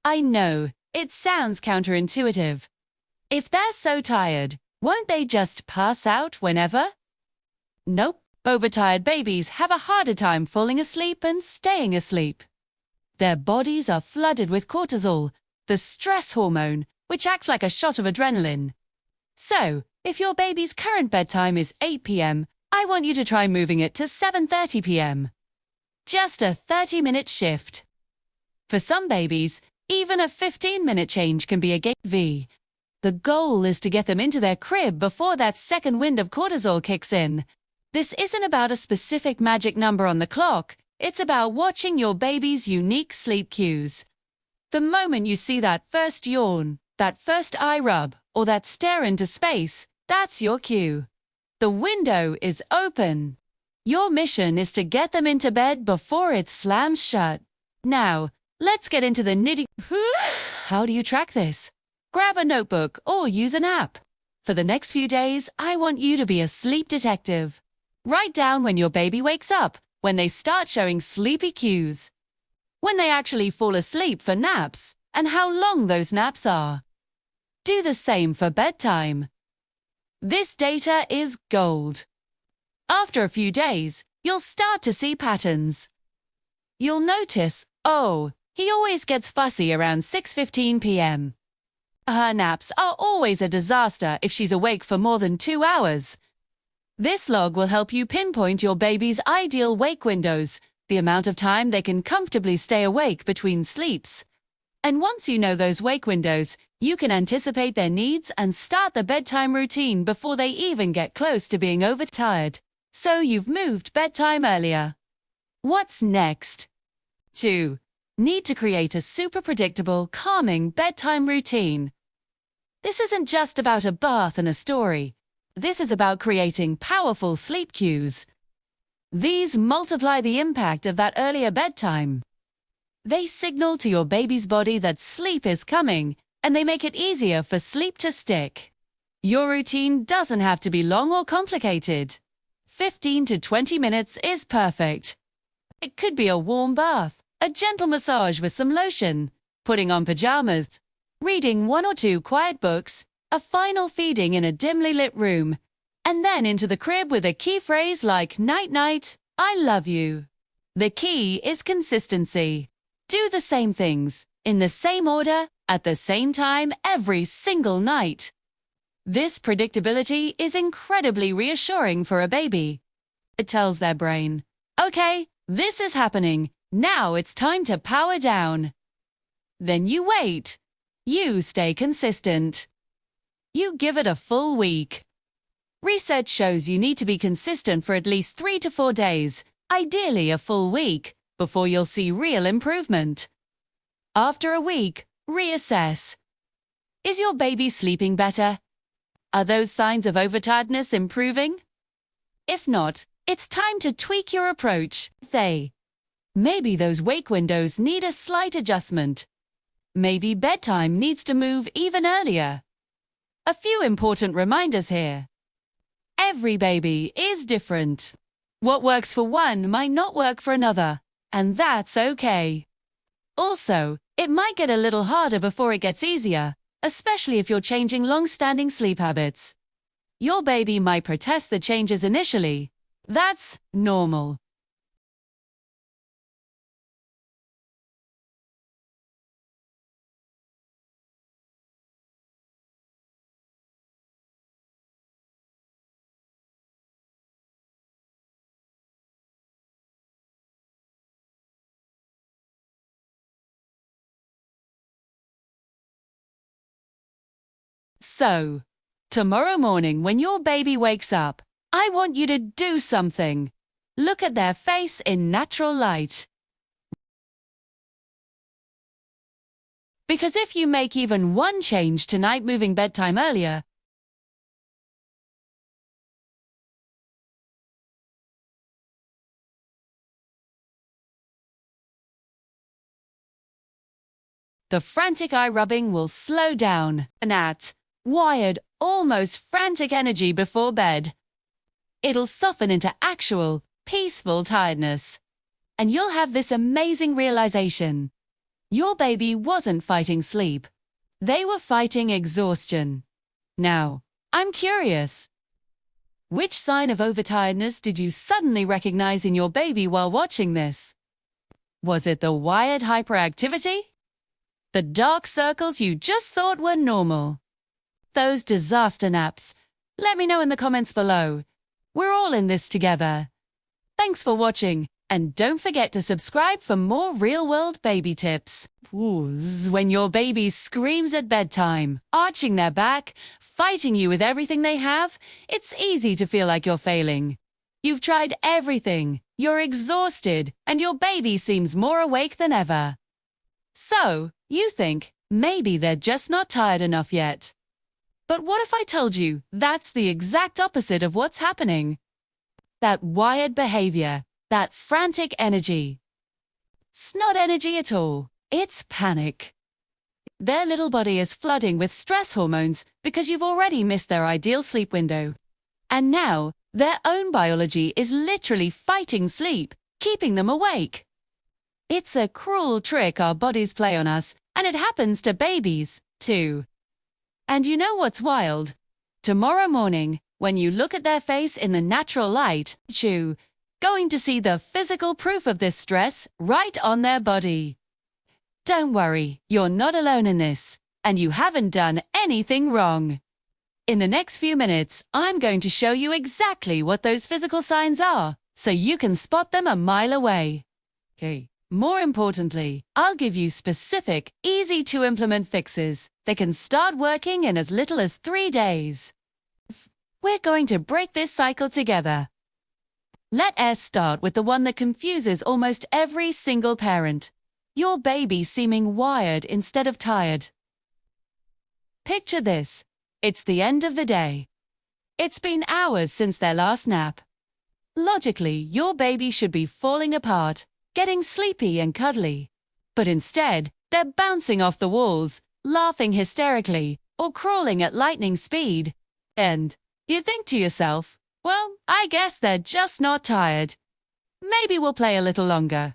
[SPEAKER 1] I know, it sounds counterintuitive. If they're so tired, won't they just pass out whenever? Nope, overtired babies have a harder time falling asleep and staying asleep. Their bodies are flooded with cortisol, the stress hormone, which acts like a shot of adrenaline. So, if your baby's current bedtime is 8 p.m., I want you to try moving it to 7:30 p.m. Just a 30-minute shift. For some babies, even a 15-minute change can be a game. The goal is to get them into their crib before that second wind of cortisol kicks in. This isn't about a specific magic number on the clock. It's about watching your baby's unique sleep cues. The moment you see that first yawn, that first eye rub, or that stare into space, that's your cue. The window is open. Your mission is to get them into bed before it slams shut. Now, let's get into the nitty-gritty. How do you track this? Grab a notebook or use an app. For the next few days, I want you to be a sleep detective. Write down when your baby wakes up, when they start showing sleepy cues, when they actually fall asleep for naps, and how long those naps are. Do the same for bedtime. This data is gold. After a few days, you'll start to see patterns. You'll notice, oh, he always gets fussy around 6:15 p.m. Her naps are always a disaster if she's awake for more than 2 hours. This log will help you pinpoint your baby's ideal wake windows, the amount of time they can comfortably stay awake between sleeps. And once you know those wake windows, you can anticipate their needs and start the bedtime routine before they even get close to being overtired. So you've moved bedtime earlier. What's next? 2. Need to create a super predictable, calming bedtime routine. This isn't just about a bath and a story. This is about creating powerful sleep cues. These multiply the impact of that earlier bedtime. They signal to your baby's body that sleep is coming, and they make it easier for sleep to stick. Your routine doesn't have to be long or complicated. 15 to 20 minutes is perfect. It could be a warm bath, a gentle massage with some lotion, putting on pajamas, reading 1 or 2 quiet books, a final feeding in a dimly lit room, and then into the crib with a key phrase like "Night-night, I love you." The key is consistency. Do the same things, in the same order, at the same time every single night. This predictability is incredibly reassuring for a baby. It tells their brain, "Okay, this is happening. Now it's time to power down." Then you wait. You stay consistent. You give it a full week. Research shows you need to be consistent for at least 3 to 4 days, ideally a full week, before you'll see real improvement. After a week, reassess. Is your baby sleeping better? Are those signs of overtiredness improving? If not, it's time to tweak your approach. Maybe those wake windows need a slight adjustment. Maybe bedtime needs to move even earlier. A few important reminders here. Every baby is different. What works for one might not work for another, and that's okay. Also, it might get a little harder before it gets easier, especially if you're changing long-standing sleep habits. Your baby might protest the changes initially. That's normal. So, tomorrow morning when your baby wakes up, I want you to do something. Look at their face in natural light. Because if you make even one change tonight, moving bedtime earlier, the frantic eye rubbing will slow down, and that wired, almost frantic energy before bed. It'll soften into actual, peaceful tiredness. And you'll have this amazing realization. Your baby wasn't fighting sleep. They were fighting exhaustion. Now, I'm curious. Which sign of overtiredness did you suddenly recognize in your baby while watching this? Was it the wired hyperactivity? The dark circles you just thought were normal? Those disaster naps? Let me know in the comments below. We're all in this together. Thanks for watching, and don't forget to subscribe for more real-world baby tips. When your baby screams at bedtime, arching their back, fighting you with everything they have, it's easy to feel like you're failing. You've tried everything, you're exhausted, and your baby seems more awake than ever. So, you think, maybe they're just not tired enough yet. But what if I told you that's the exact opposite of what's happening? That wired behavior, that frantic energy. It's not energy at all, it's panic. Their little body is flooding with stress hormones because you've already missed their ideal sleep window. And now, their own biology is literally fighting sleep, keeping them awake. It's a cruel trick our bodies play on us, and it happens to babies, too. And you know what's wild? Tomorrow morning, when you look at their face in the natural light, you're going to see the physical proof of this stress right on their body. Don't worry, you're not alone in this, and you haven't done anything wrong. In the next few minutes, I'm going to show you exactly what those physical signs are, so you can spot them a mile away. More importantly, I'll give you specific, easy-to-implement fixes that can start working in as little as 3 days. We're going to break this cycle together. Let's start with the one that confuses almost every single parent. Your baby seeming wired instead of tired. Picture this. It's the end of the day. It's been hours since their last nap. Logically, your baby should be falling apart, getting sleepy and cuddly. But instead, they're bouncing off the walls, laughing hysterically, or crawling at lightning speed. And you think to yourself, Well, I guess they're just not tired. Maybe we'll play a little longer.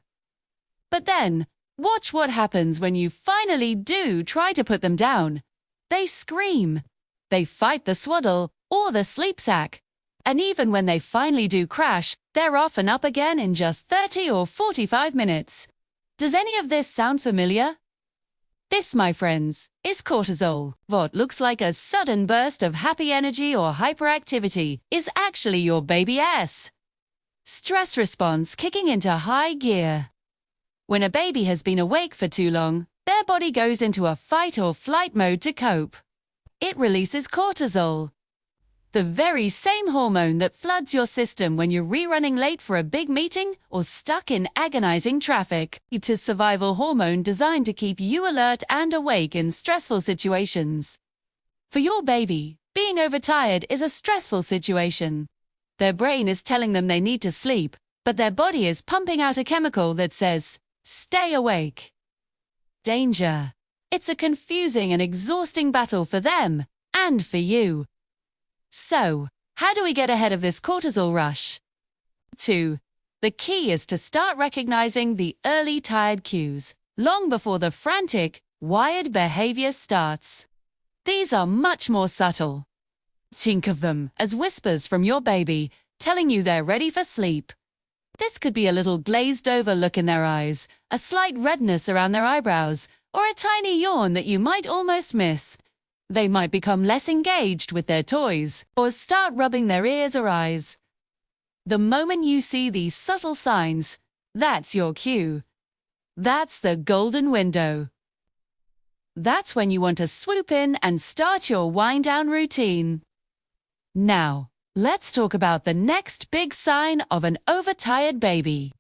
[SPEAKER 1] But then, watch what happens when you finally do try to put them down. They scream. They fight the swaddle or the sleep sack. And even when they finally do crash, they're often up again in just 30 or 45 minutes. Does any of this sound familiar? This, my friends, is cortisol. What looks like a sudden burst of happy energy or hyperactivity is actually your baby S. Stress response kicking into high gear. When a baby has been awake for too long, their body goes into a fight or flight mode to cope. It releases cortisol, the very same hormone that floods your system when you're rerunning late for a big meeting or stuck in agonizing traffic. It's a survival hormone designed to keep you alert and awake in stressful situations. For your baby, being overtired is a stressful situation. Their brain is telling them they need to sleep, but their body is pumping out a chemical that says, "Stay awake." Danger. It's a confusing and exhausting battle for them and for you. So, how do we get ahead of this cortisol rush? 2. The key is to start recognizing the early tired cues, long before the frantic, wired behavior starts. These are much more subtle. Think of them as whispers from your baby, telling you they're ready for sleep. This could be a little glazed-over look in their eyes, a slight redness around their eyebrows, or a tiny yawn that you might almost miss. They might become less engaged with their toys, or start rubbing their ears or eyes. The moment you see these subtle signs, that's your cue. That's the golden window. That's when you want to swoop in and start your wind-down routine. Now, let's talk about the next big sign of an overtired baby.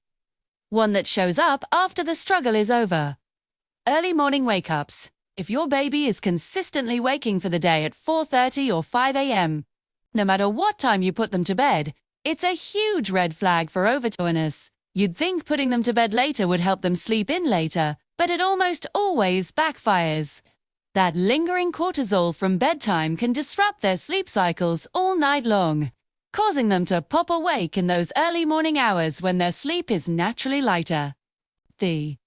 [SPEAKER 1] One that shows up after the struggle is over. Early morning wake-ups. If your baby is consistently waking for the day at 4:30 or 5 a.m., no matter what time you put them to bed, it's a huge red flag for overtiredness. You'd think putting them to bed later would help them sleep in later, but it almost always backfires. That lingering cortisol from bedtime can disrupt their sleep cycles all night long, causing them to pop awake in those early morning hours when their sleep is naturally lighter. The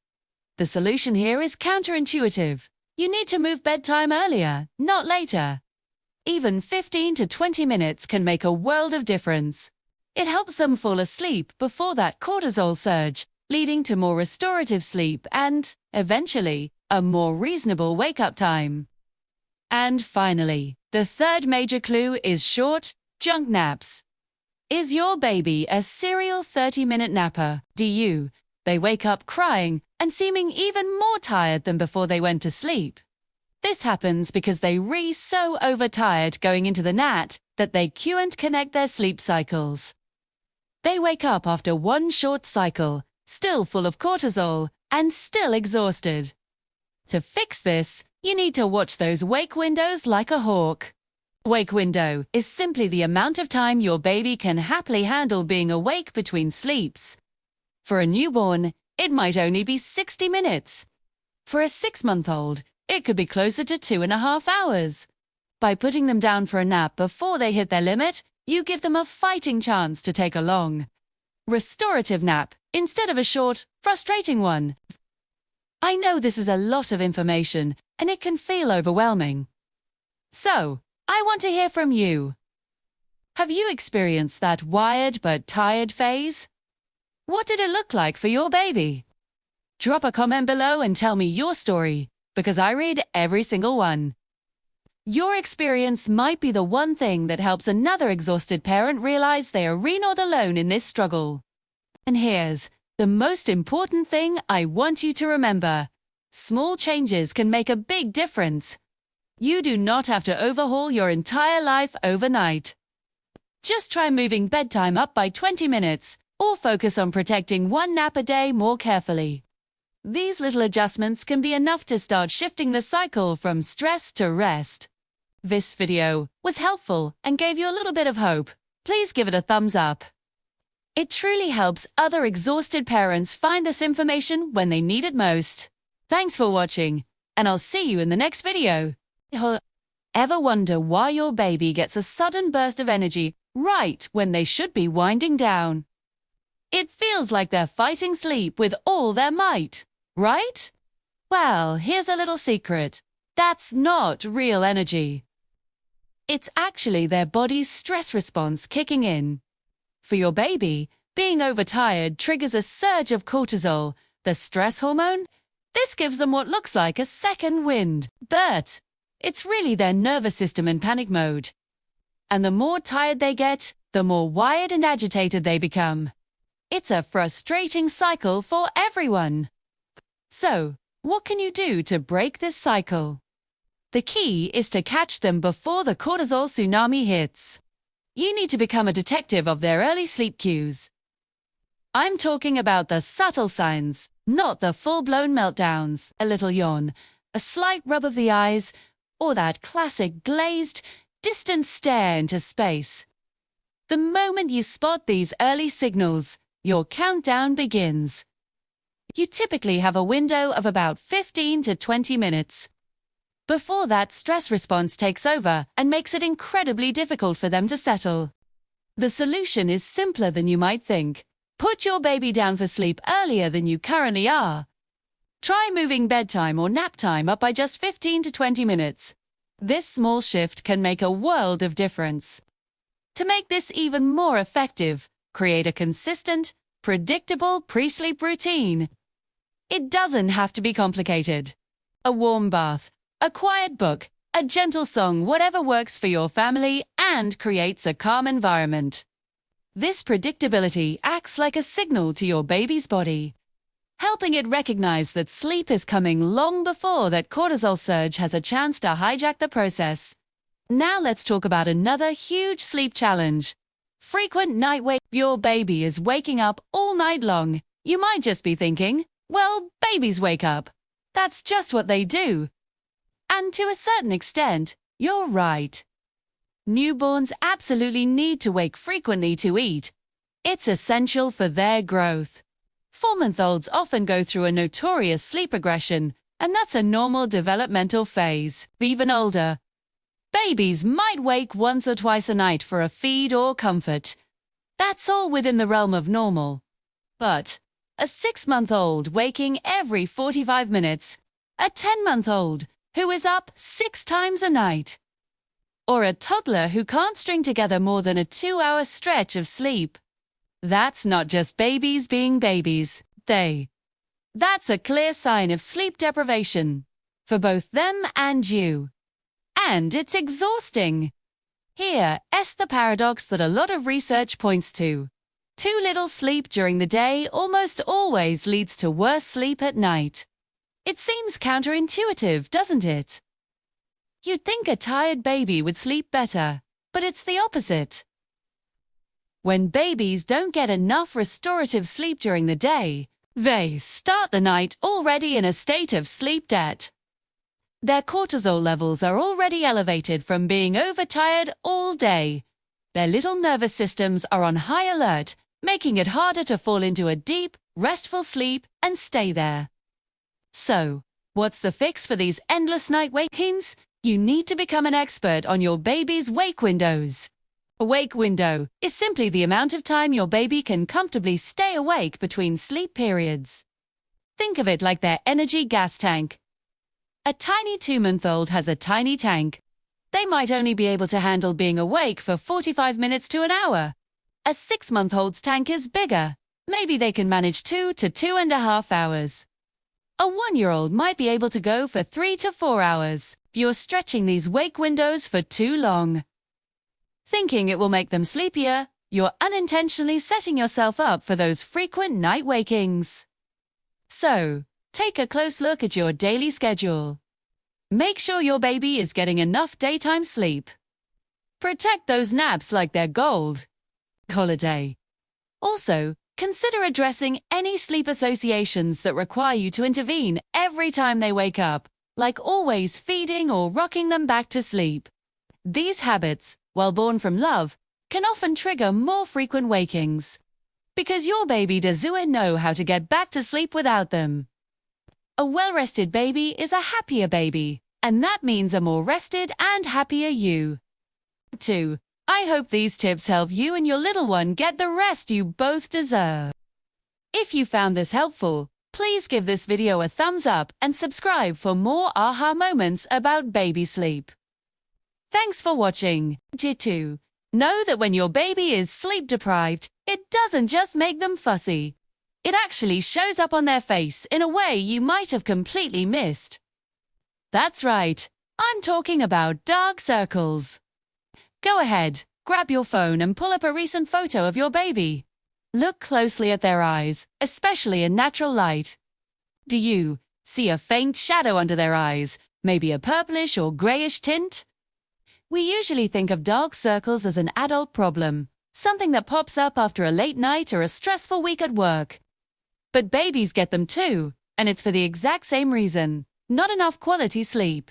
[SPEAKER 1] solution here is counterintuitive. You need to move bedtime earlier, not later. Even 15 to 20 minutes can make a world of difference. It helps them fall asleep before that cortisol surge, leading to more restorative sleep and, eventually, a more reasonable wake-up time. And finally, the third major clue is short, junk naps. Is your baby a serial 30-minute napper? They wake up crying and seeming even more tired than before they went to sleep. This happens because they so overtired going into the nap that they can't connect their sleep cycles. They wake up after one short cycle, still full of cortisol and still exhausted. To fix this, you need to watch those wake windows like a hawk. Wake window is simply the amount of time your baby can happily handle being awake between sleeps. For a newborn, it might only be 60 minutes. For a 6-month-old, it could be closer to 2.5 hours. By putting them down for a nap before they hit their limit, you give them a fighting chance to take a long, restorative nap instead of a short, frustrating one. I know this is a lot of information, and it can feel overwhelming. So, I want to hear from you. Have you experienced that wired but tired phase? What did it look like for your baby? Drop a comment below and tell me your story, because I read every single one. Your experience might be the one thing that helps another exhausted parent realize they are not alone in this struggle. And here's the most important thing I want you to remember. Small changes can make a big difference. You do not have to overhaul your entire life overnight. Just try moving bedtime up by 20 minutes, or focus on protecting one nap a day more carefully. These little adjustments can be enough to start shifting the cycle from stress to rest. This video was helpful and gave you a little bit of hope. Please give it a thumbs up. It truly helps other exhausted parents find this information when they need it most. Thanks for watching, and I'll see you in the next video. Ever wonder why your baby gets a sudden burst of energy right when they should be winding down. It feels like they're fighting sleep with all their might, right? Well, here's a little secret. That's not real energy. It's actually their body's stress response kicking in. For your baby, being overtired triggers a surge of cortisol, the stress hormone. This gives them what looks like a second wind, but it's really their nervous system in panic mode. And the more tired they get, the more wired and agitated they become. It's a frustrating cycle for everyone. So, what can you do to break this cycle? The key is to catch them before the cortisol tsunami hits. You need to become a detective of their early sleep cues. I'm talking about the subtle signs, not the full-blown meltdowns, a little yawn, a slight rub of the eyes, or that classic glazed, distant stare into space. The moment you spot these early signals, your countdown begins. You typically have a window of about 15 to 20 minutes. Before that stress response takes over and makes it incredibly difficult for them to settle. The solution is simpler than you might think. Put your baby down for sleep earlier than you currently are. Try moving bedtime or nap time up by just 15 to 20 minutes. This small shift can make a world of difference. To make this even more effective, create a consistent, predictable pre-sleep routine. It doesn't have to be complicated. A warm bath, a quiet book, a gentle song, whatever works for your family and creates a calm environment. This predictability acts like a signal to your baby's body, helping it recognize that sleep is coming long before that cortisol surge has a chance to hijack the process. Now let's talk about another huge sleep challenge. Frequent night wake. Your baby is waking up all night long. You might just be thinking, well, babies wake up. That's just what they do. And to a certain extent, you're right. Newborns absolutely need to wake frequently to eat. It's essential for their growth. 4-month-olds often go through a notorious sleep regression, and that's a normal developmental phase. Even older, babies might wake once or twice a night for a feed or comfort. That's all within the realm of normal. But a 6-month-old waking every 45 minutes, a 10-month-old who is up 6 times a night, or a toddler who can't string together more than a 2-hour stretch of sleep. That's not just babies being babies. That's a clear sign of sleep deprivation for both them and you. And it's exhausting. Here's the paradox that a lot of research points to. Too little sleep during the day almost always leads to worse sleep at night. It seems counterintuitive, doesn't it? You'd think a tired baby would sleep better, but it's the opposite. When babies don't get enough restorative sleep during the day, they start the night already in a state of sleep debt. Their cortisol levels are already elevated from being overtired all day. Their little nervous systems are on high alert, making it harder to fall into a deep, restful sleep and stay there. So, what's the fix for these endless night wakings? You need to become an expert on your baby's wake windows. A wake window is simply the amount of time your baby can comfortably stay awake between sleep periods. Think of it like their energy gas tank. A tiny 2-month-old has a tiny tank. They might only be able to handle being awake for 45 minutes to an hour. A 6-month-old's tank is bigger. Maybe they can manage 2 to 2.5 hours. A 1-year-old might be able to go for 3 to 4 hours. You're stretching these wake windows for too long. Thinking it will make them sleepier, you're unintentionally setting yourself up for those frequent night wakings. So, take a close look at your daily schedule. Make sure your baby is getting enough daytime sleep. Protect those naps like they're gold. Holiday. Also, consider addressing any sleep associations that require you to intervene every time they wake up, like always feeding or rocking them back to sleep. These habits, while born from love, can often trigger more frequent wakings, because your baby doesn't know how to get back to sleep without them. A well-rested baby is a happier baby, and that means a more rested and happier you. 2. I hope these tips help you and your little one get the rest you both deserve. If you found this helpful, please give this video a thumbs up and subscribe for more aha moments about baby sleep. Thanks for watching. Jitu. Know that when your baby is sleep deprived, it doesn't just make them fussy. It actually shows up on their face in a way you might have completely missed. That's right, I'm talking about dark circles. Go ahead, grab your phone and pull up a recent photo of your baby. Look closely at their eyes, especially in natural light. Do you see a faint shadow under their eyes, maybe a purplish or grayish tint? We usually think of dark circles as an adult problem, something that pops up after a late night or a stressful week at work. But babies get them too, and it's for the exact same reason: not enough quality sleep.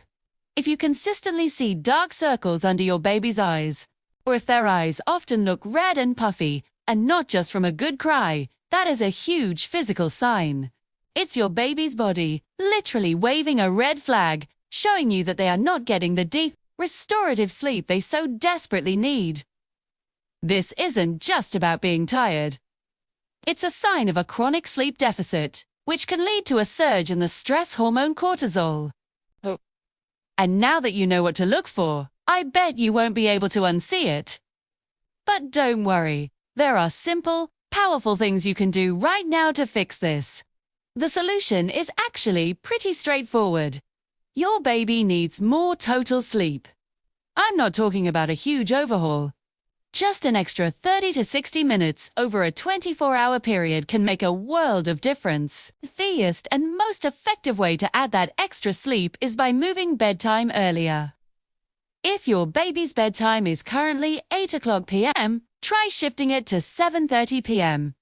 [SPEAKER 1] If you consistently see dark circles under your baby's eyes, or if their eyes often look red and puffy, and not just from a good cry, that is a huge physical sign. It's your baby's body literally waving a red flag, showing you that they are not getting the deep, restorative sleep they so desperately need. This isn't just about being tired. It's a sign of a chronic sleep deficit, which can lead to a surge in the stress hormone cortisol. And now that you know what to look for, I bet you won't be able to unsee it. But don't worry, there are simple, powerful things you can do right now to fix this. The solution is actually pretty straightforward. Your baby needs more total sleep. I'm not talking about a huge overhaul. Just an extra 30 to 60 minutes over a 24-hour period can make a world of difference. The easiest and most effective way to add that extra sleep is by moving bedtime earlier. If your baby's bedtime is currently 8 o'clock p.m., try shifting it to 7:30 p.m.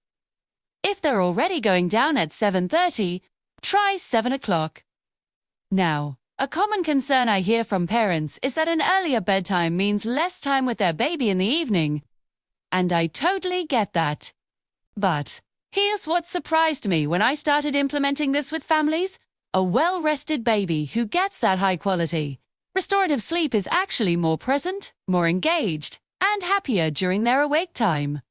[SPEAKER 1] If they're already going down at 7:30, try 7 o'clock. Now, a common concern I hear from parents is that an earlier bedtime means less time with their baby in the evening. And I totally get that. But here's what surprised me when I started implementing this with families: a well-rested baby who gets that high quality, restorative sleep is actually more present, more engaged, and happier during their awake time.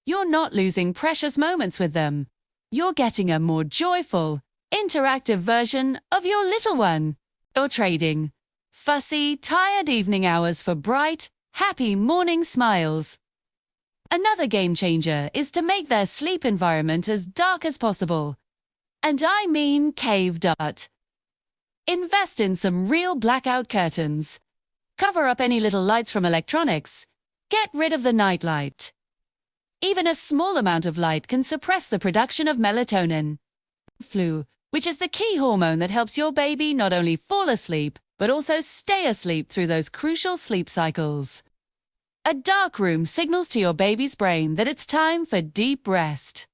[SPEAKER 1] You're not losing precious moments with them. You're getting a more joyful, interactive version of your little one. You're trading fussy, tired evening hours for bright, happy morning smiles. Another game changer is to make their sleep environment as dark as possible. And I mean cave dark. Invest in some real blackout curtains. Cover up any little lights from electronics. Get rid of the nightlight. Even a small amount of light can suppress the production of melatonin, which is the key hormone that helps your baby not only fall asleep, but also stay asleep through those crucial sleep cycles. A dark room signals to your baby's brain that it's time for deep rest.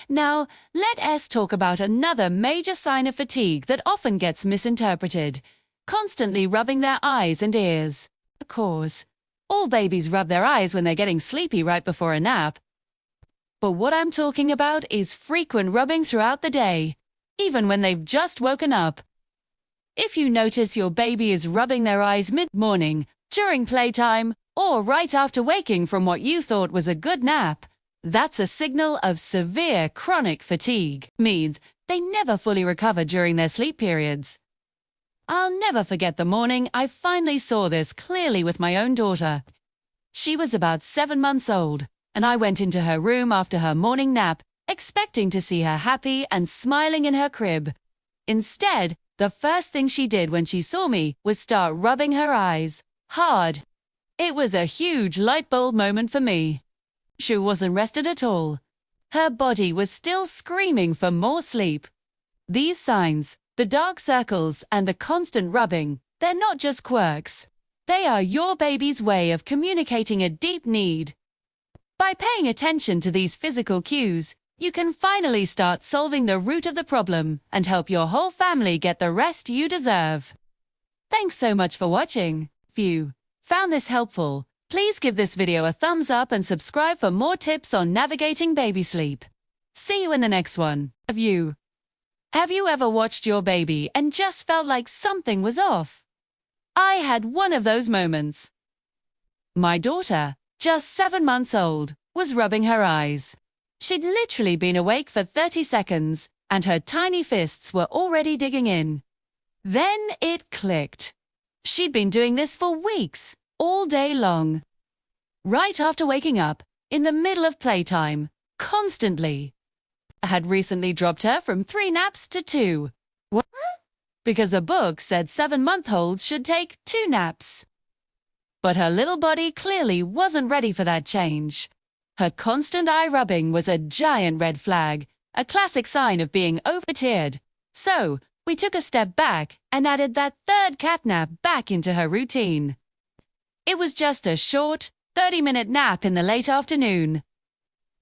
[SPEAKER 1] Now, let us talk about another major sign of fatigue that often gets misinterpreted: constantly rubbing their eyes and ears. Of course, all babies rub their eyes when they're getting sleepy right before a nap. But what I'm talking about is frequent rubbing throughout the day, even when they've just woken up. If you notice your baby is rubbing their eyes mid-morning, during playtime, or right after waking from what you thought was a good nap, that's a signal of severe chronic fatigue. Means they never fully recover during their sleep periods. I'll never forget the morning I finally saw this clearly with my own daughter. She was about 7 months old, and I went into her room after her morning nap, expecting to see her happy and smiling in her crib. Instead, the first thing she did when she saw me was start rubbing her eyes hard. It was a huge light bulb moment for me. She wasn't rested at all. Her body was still screaming for more sleep. These signs, the dark circles and the constant rubbing, they're not just quirks. They are your baby's way of communicating a deep need. By paying attention to these physical cues, you can finally start solving the root of the problem and help your whole family get the rest you deserve. Thanks so much for watching. If you found this helpful, please give this video a thumbs up and subscribe for more tips on navigating baby sleep. See you in the next one. Have you ever watched your baby and just felt like something was off? I had one of those moments. My daughter, just 7 months old, was rubbing her eyes. She'd literally been awake for 30 seconds, and her tiny fists were already digging in. Then it clicked. She'd been doing this for weeks, all day long. Right after waking up, in the middle of playtime, constantly. I had recently dropped her from 3 naps to 2. What? Because a book said 7-month-olds should take 2 naps. But her little body clearly wasn't ready for that change. Her constant eye rubbing was a giant red flag, a classic sign of being overtired. So, we took a step back and added that 3rd cat nap back into her routine. It was just a short, 30-minute nap in the late afternoon.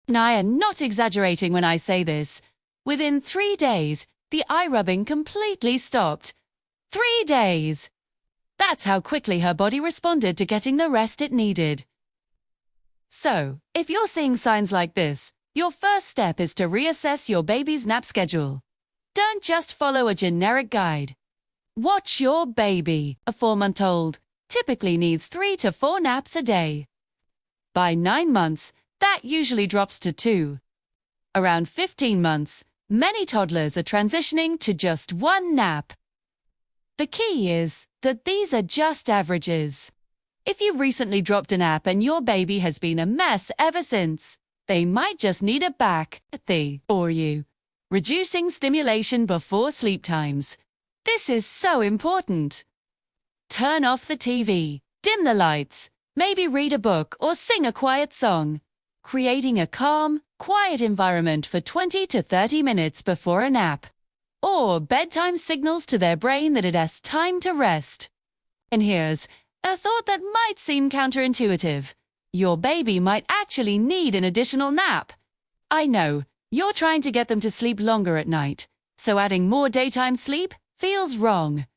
[SPEAKER 1] And I am not exaggerating when I say this. Within 3 days, the eye rubbing completely stopped. 3 days! That's how quickly her body responded to getting the rest it needed. So, if you're seeing signs like this, your first step is to reassess your baby's nap schedule. Don't just follow a generic guide. Watch your baby. A 4-month-old typically needs 3 to 4 naps a day. By 9 months, that usually drops to 2. Around 15 months, many toddlers are transitioning to just 1 nap. The key is that these are just averages. If you've recently dropped a nap and your baby has been a mess ever since, they might just need a back for you. Reducing stimulation before sleep times. This is so important. Turn off the TV, dim the lights, maybe read a book or sing a quiet song. Creating a calm, quiet environment for 20 to 30 minutes before a nap. Or bedtime signals to their brain that it has time to rest. And here's a thought that might seem counterintuitive. Your baby might actually need an additional nap. I know, you're trying to get them to sleep longer at night, so adding more daytime sleep feels wrong.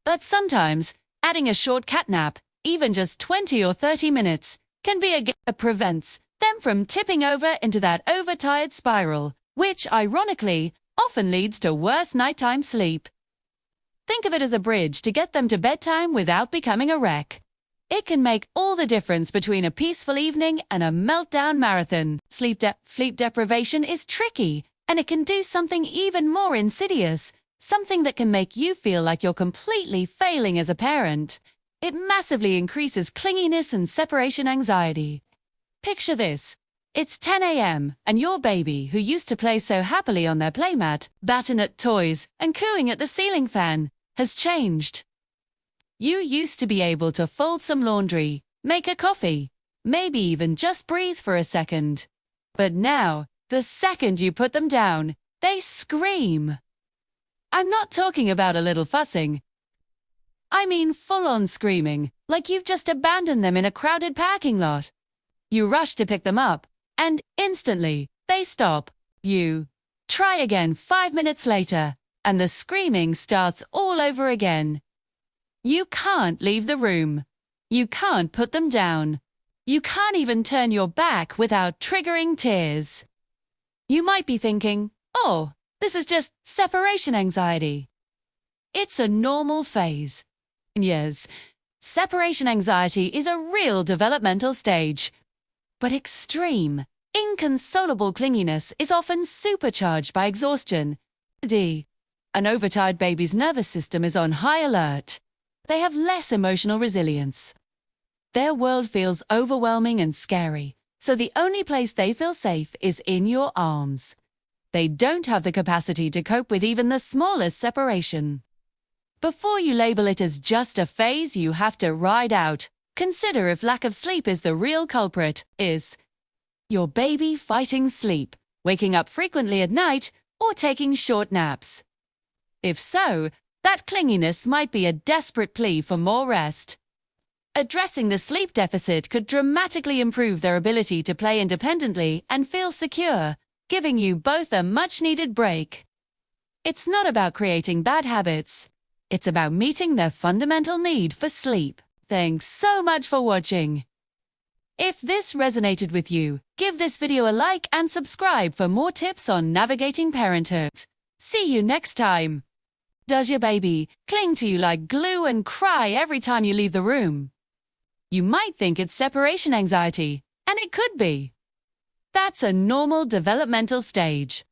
[SPEAKER 1] But sometimes, adding a short cat nap, even just 20 or 30 minutes, can be a prevents them from tipping over into that overtired spiral, which, ironically, often leads to worse nighttime sleep. Think of it as a bridge to get them to bedtime without becoming a wreck. It can make all the difference between a peaceful evening and a meltdown marathon. Sleep deprivation is tricky, and it can do something even more insidious, something that can make you feel like you're completely failing as a parent. It massively increases clinginess and separation anxiety. Picture this. It's 10 a.m., and your baby, who used to play so happily on their playmat, batting at toys, and cooing at the ceiling fan, has changed. You used to be able to fold some laundry, make a coffee, maybe even just breathe for a second. But now, the second you put them down, they scream. I'm not talking about a little fussing. I mean full-on screaming, like you've just abandoned them in a crowded parking lot. You rush to pick them up, and instantly, they stop. You try again 5 minutes later, and the screaming starts all over again. You can't leave the room. You can't put them down. You can't even turn your back without triggering tears. You might be thinking, oh, this is just separation anxiety. It's a normal phase. Yes, separation anxiety is a real developmental stage. But extreme, inconsolable clinginess is often supercharged by exhaustion. An overtired baby's nervous system is on high alert. They have less emotional resilience. Their world feels overwhelming and scary, so the only place they feel safe is in your arms. They don't have the capacity to cope with even the smallest separation. Before you label it as just a phase you have to ride out, consider if lack of sleep is the real culprit. Is your baby fighting sleep, waking up frequently at night, or taking short naps? If so, that clinginess might be a desperate plea for more rest. Addressing the sleep deficit could dramatically improve their ability to play independently and feel secure, giving you both a much-needed break. It's not about creating bad habits. It's about meeting their fundamental need for sleep. Thanks so much for watching. If this resonated with you, give this video a like and subscribe for more tips on navigating parenthood. See you next time. Does your baby cling to you like glue and cry every time you leave the room? You might think it's separation anxiety, and it could be. That's a normal developmental stage.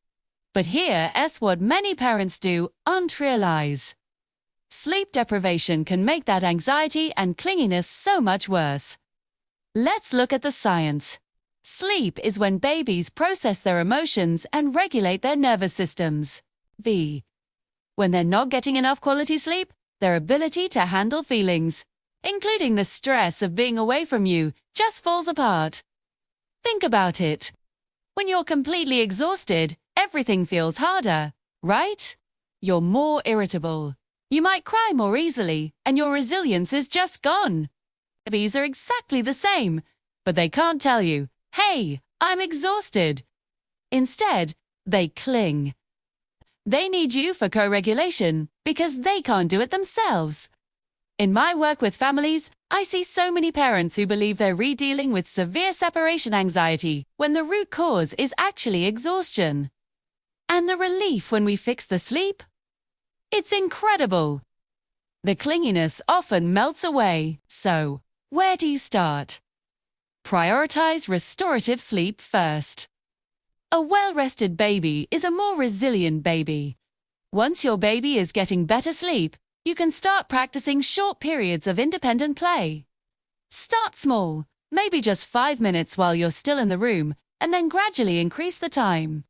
[SPEAKER 1] But here's what many parents do not realize. Sleep deprivation can make that anxiety and clinginess so much worse. Let's look at the science. Sleep is when babies process their emotions and regulate their nervous systems. When they're not getting enough quality sleep, their ability to handle feelings, including the stress of being away from you, just falls apart. Think about it. When you're completely exhausted, everything feels harder, right? You're more irritable. You might cry more easily, and your resilience is just gone. Babies are exactly the same, but they can't tell you, "Hey, I'm exhausted." Instead, they cling. They need you for co-regulation because they can't do it themselves. In my work with families, I see so many parents who believe they're re-dealing with severe separation anxiety when the root cause is actually exhaustion. And the relief when we fix the sleep? It's incredible. The clinginess often melts away, so where do you start? Prioritize restorative sleep first. A well-rested baby is a more resilient baby. Once your baby is getting better sleep, you can start practicing short periods of independent play. Start small, maybe just 5 minutes while you're still in the room, and then gradually increase the time.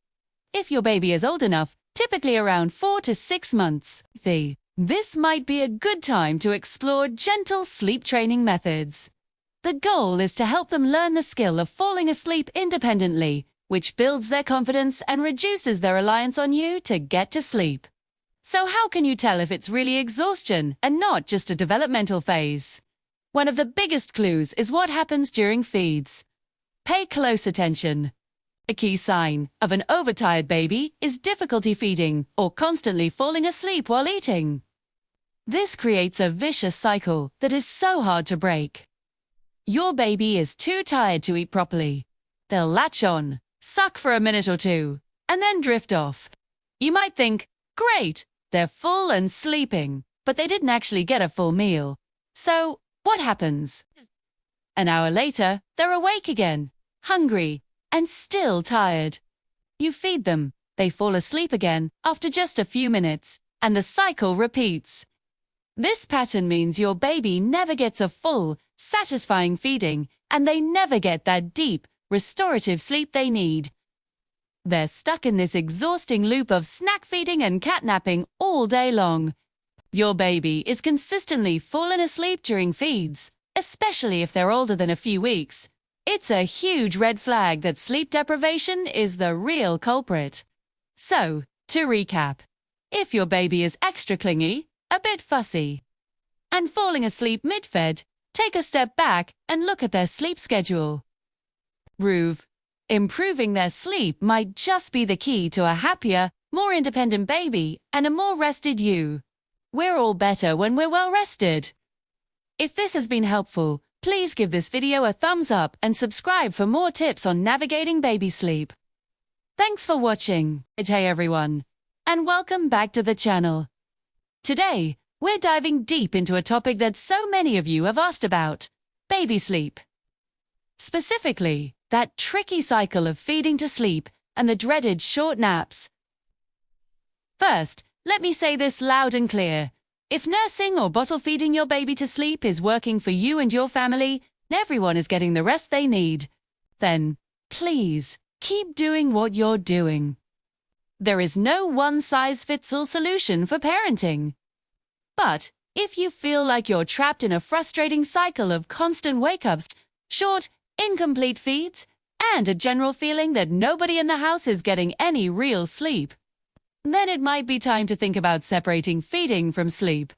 [SPEAKER 1] If your baby is old enough, typically around 4 to 6 months, this might be a good time to explore gentle sleep training methods. The goal is to help them learn the skill of falling asleep independently, which builds their confidence and reduces their reliance on you to get to sleep. So how can you tell if it's really exhaustion and not just a developmental phase? One of the biggest clues is what happens during feeds. Pay close attention. A key sign of an overtired baby is difficulty feeding or constantly falling asleep while eating. This creates a vicious cycle that is so hard to break. Your baby is too tired to eat properly. They'll latch on, suck for a minute or two, and then drift off. You might think, great, they're full and sleeping, but they didn't actually get a full meal. So, what happens? An hour later, they're awake again, hungry, and still tired. You feed them, they fall asleep again after just a few minutes, and the cycle repeats. This pattern means your baby never gets a full, satisfying feeding, and they never get that deep, restorative sleep they need. They're stuck in this exhausting loop of snack feeding and catnapping all day long. Your baby is consistently falling asleep during feeds, especially if they're older than a few weeks. It's a huge red flag that sleep deprivation is the real culprit. So, to recap, if your baby is extra clingy, a bit fussy, and falling asleep mid-fed, take a step back and look at their sleep schedule. Improving their sleep might just be the key to a happier, more independent baby and a more rested you. We're all better when we're well rested. If this has been helpful, please give this video a thumbs up and subscribe for more tips on navigating baby sleep. Thanks for watching. Hey everyone, and welcome back to the channel. Today, we're diving deep into a topic that so many of you have asked about: baby sleep. Specifically, that tricky cycle of feeding to sleep and the dreaded short naps. First, let me say this loud and clear. If nursing or bottle feeding your baby to sleep is working for you and your family, and everyone is getting the rest they need, then, please, keep doing what you're doing. There is no one-size-fits-all solution for parenting. But, if you feel like you're trapped in a frustrating cycle of constant wake-ups, short, incomplete feeds, and a general feeling that nobody in the house is getting any real sleep, then it might be time to think about separating feeding from sleep.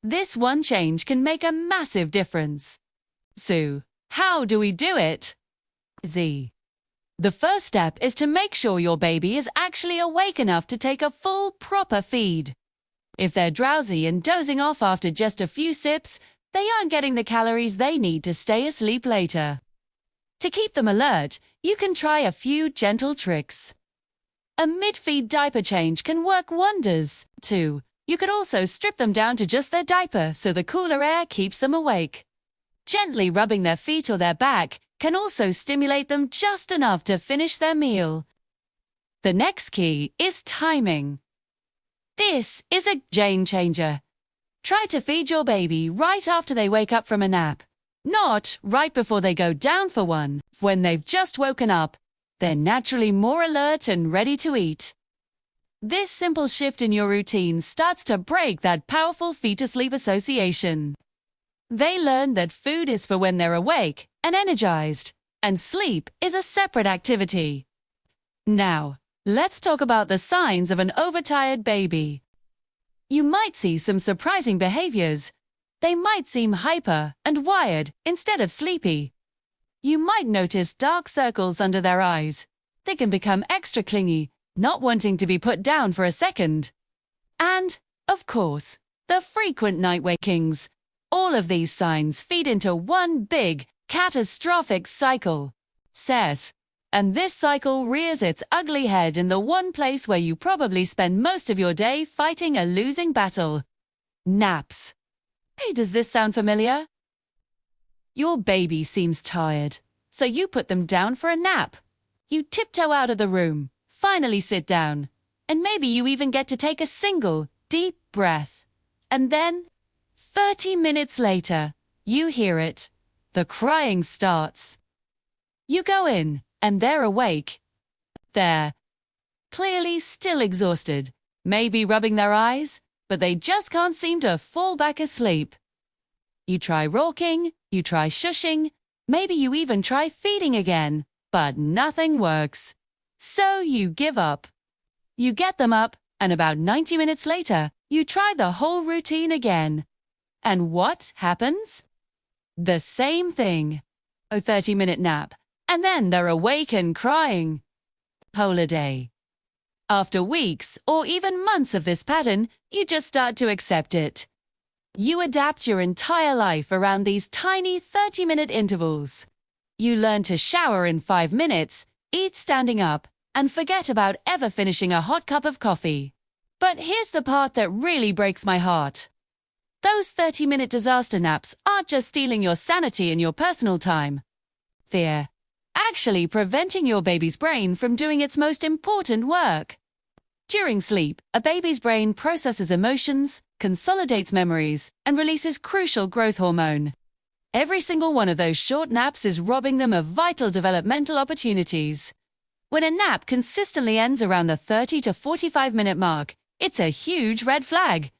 [SPEAKER 1] This one change can make a massive difference. So, how do we do it? The first step is to make sure your baby is actually awake enough to take a full, proper feed. If they're drowsy and dozing off after just a few sips, they aren't getting the calories they need to stay asleep later. To keep them alert, you can try a few gentle tricks. A mid-feed diaper change can work wonders, too. You could also strip them down to just their diaper so the cooler air keeps them awake. Gently rubbing their feet or their back can also stimulate them just enough to finish their meal. The next key is timing. This is a game changer. Try to feed your baby right after they wake up from a nap, not right before they go down for one. When they've just woken up, they're naturally more alert and ready to eat. This simple shift in your routine starts to break that powerful feed-to-sleep association. They learn that food is for when they're awake and energized, and sleep is a separate activity. Now, let's talk about the signs of an overtired baby. You might see some surprising behaviors. They might seem hyper and wired instead of sleepy. You might notice dark circles under their eyes. They can become extra clingy, not wanting to be put down for a second. And, of course, the frequent night wakings. All of these signs feed into one big, catastrophic cycle. And this cycle rears its ugly head in the one place where you probably spend most of your day fighting a losing battle. Naps. Hey, does this sound familiar? Your baby seems tired, so you put them down for a nap. You tiptoe out of the room, finally sit down, and maybe you even get to take a single, deep breath. And then, 30 minutes later, you hear it. The crying starts. You go in, and they're awake. They're clearly still exhausted, maybe rubbing their eyes, but they just can't seem to fall back asleep. You try rocking, you try shushing, maybe you even try feeding again, but nothing works. So you give up. You get them up, and about 90 minutes later, you try the whole routine again. And what happens? The same thing. A 30-minute nap, and then they're awake and crying. Polar day. After weeks or even months of this pattern, you just start to accept it. You adapt your entire life around these tiny 30-minute intervals. You learn to shower in 5 minutes, eat standing up, and forget about ever finishing a hot cup of coffee. But here's the part that really breaks my heart. Those 30-minute disaster naps aren't just stealing your sanity and your personal time. They're actually preventing your baby's brain from doing its most important work. During sleep, a baby's brain processes emotions, consolidates memories, and releases crucial growth hormone. Every single one of those short naps is robbing them of vital developmental opportunities. When a nap consistently ends around the 30 to 45-minute mark, it's a huge red flag.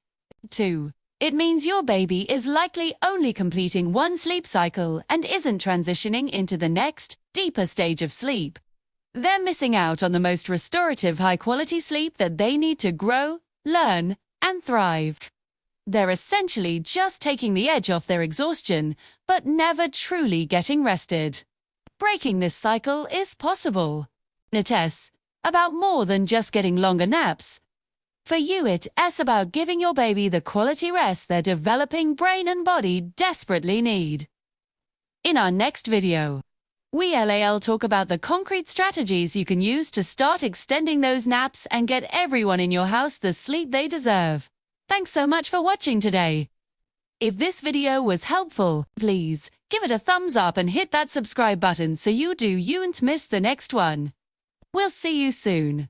[SPEAKER 1] 2. It means your baby is likely only completing one sleep cycle and isn't transitioning into the next, deeper stage of sleep. They're missing out on the most restorative, high-quality sleep that they need to grow, learn, and thrive. They're essentially just taking the edge off their exhaustion, but never truly getting rested. Breaking this cycle is possible. It's about more than just getting longer naps. For you, it's about giving your baby the quality rest their developing brain and body desperately need. In our next video, we'll talk about the concrete strategies you can use to start extending those naps and get everyone in your house the sleep they deserve. Thanks so much for watching today. If this video was helpful, please give it a thumbs up and hit that subscribe button so you don't miss the next one. We'll see you soon.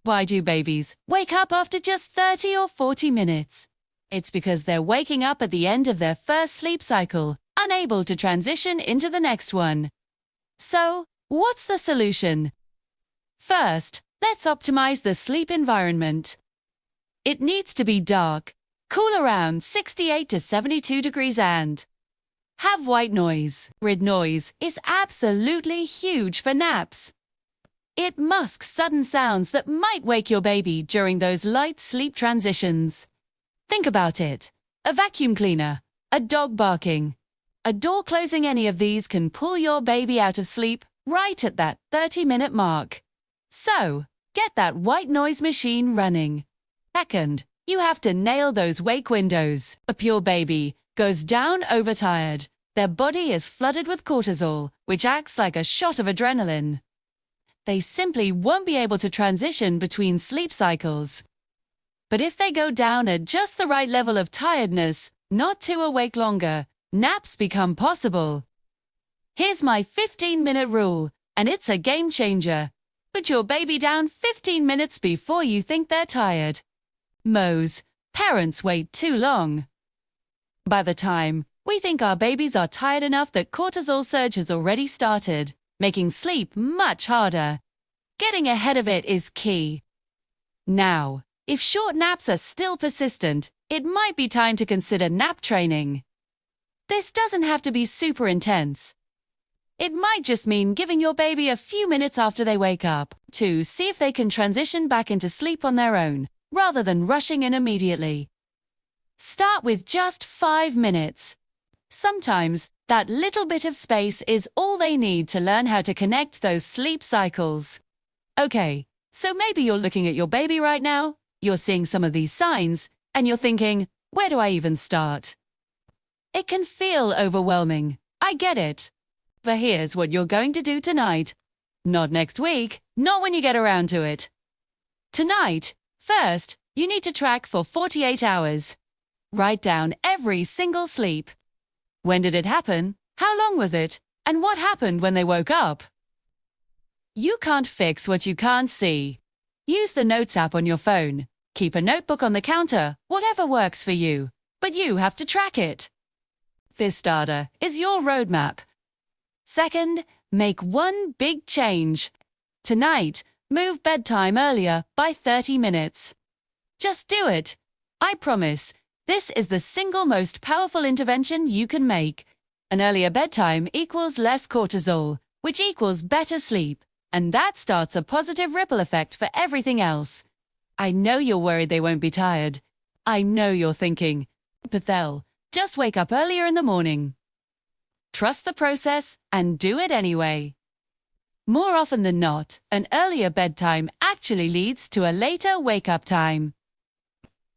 [SPEAKER 1] Why do babies wake up after just 30 or 40 minutes? It's because they're waking up at the end of their first sleep cycle, unable to transition into the next one. So, what's the solution? First, let's optimize the sleep environment. It needs to be dark, cool around 68 to 72 degrees and have white noise. Red noise is absolutely huge for naps. It masks sudden sounds that might wake your baby during those light sleep transitions. Think about it. A vacuum cleaner, a dog barking, a door closing, any of these can pull your baby out of sleep right at that 30-minute mark. So, get that white noise machine running. Second, you have to nail those wake windows. A pure baby goes down overtired. Their body is flooded with cortisol, which acts like a shot of adrenaline. They simply won't be able to transition between sleep cycles. But if they go down at just the right level of tiredness, not too awake longer, naps become possible. Here's my 15-minute rule, and it's a game changer. Put your baby down 15 minutes before you think they're tired. Mo's, parents wait too long. By the time we think our babies are tired enough, that cortisol surge has already started, making sleep much harder. Getting ahead of it is key. Now, if short naps are still persistent, it might be time to consider nap training. This doesn't have to be super intense. It might just mean giving your baby a few minutes after they wake up to see if they can transition back into sleep on their own, rather than rushing in immediately. Start with just 5 minutes. Sometimes, that little bit of space is all they need to learn how to connect those sleep cycles. Okay, so maybe you're looking at your baby right now, you're seeing some of these signs, and you're thinking, where do I even start? It can feel overwhelming. I get it. But here's what you're going to do tonight. Not next week, not when you get around to it. Tonight, first, you need to track for 48 hours. Write down every single sleep. When did it happen? How long was it? And what happened when they woke up? You can't fix what you can't see. Use the Notes app on your phone. Keep a notebook on the counter, whatever works for you. But you have to track it. This data is your roadmap. Second, make one big change. Tonight, move bedtime earlier by 30 minutes. Just do it. I promise, this is the single most powerful intervention you can make. An earlier bedtime equals less cortisol, which equals better sleep. And that starts a positive ripple effect for everything else. I know you're worried they won't be tired. I know you're thinking, but they'll just wake up earlier in the morning. Trust the process and do it anyway. More often than not, an earlier bedtime actually leads to a later wake-up time.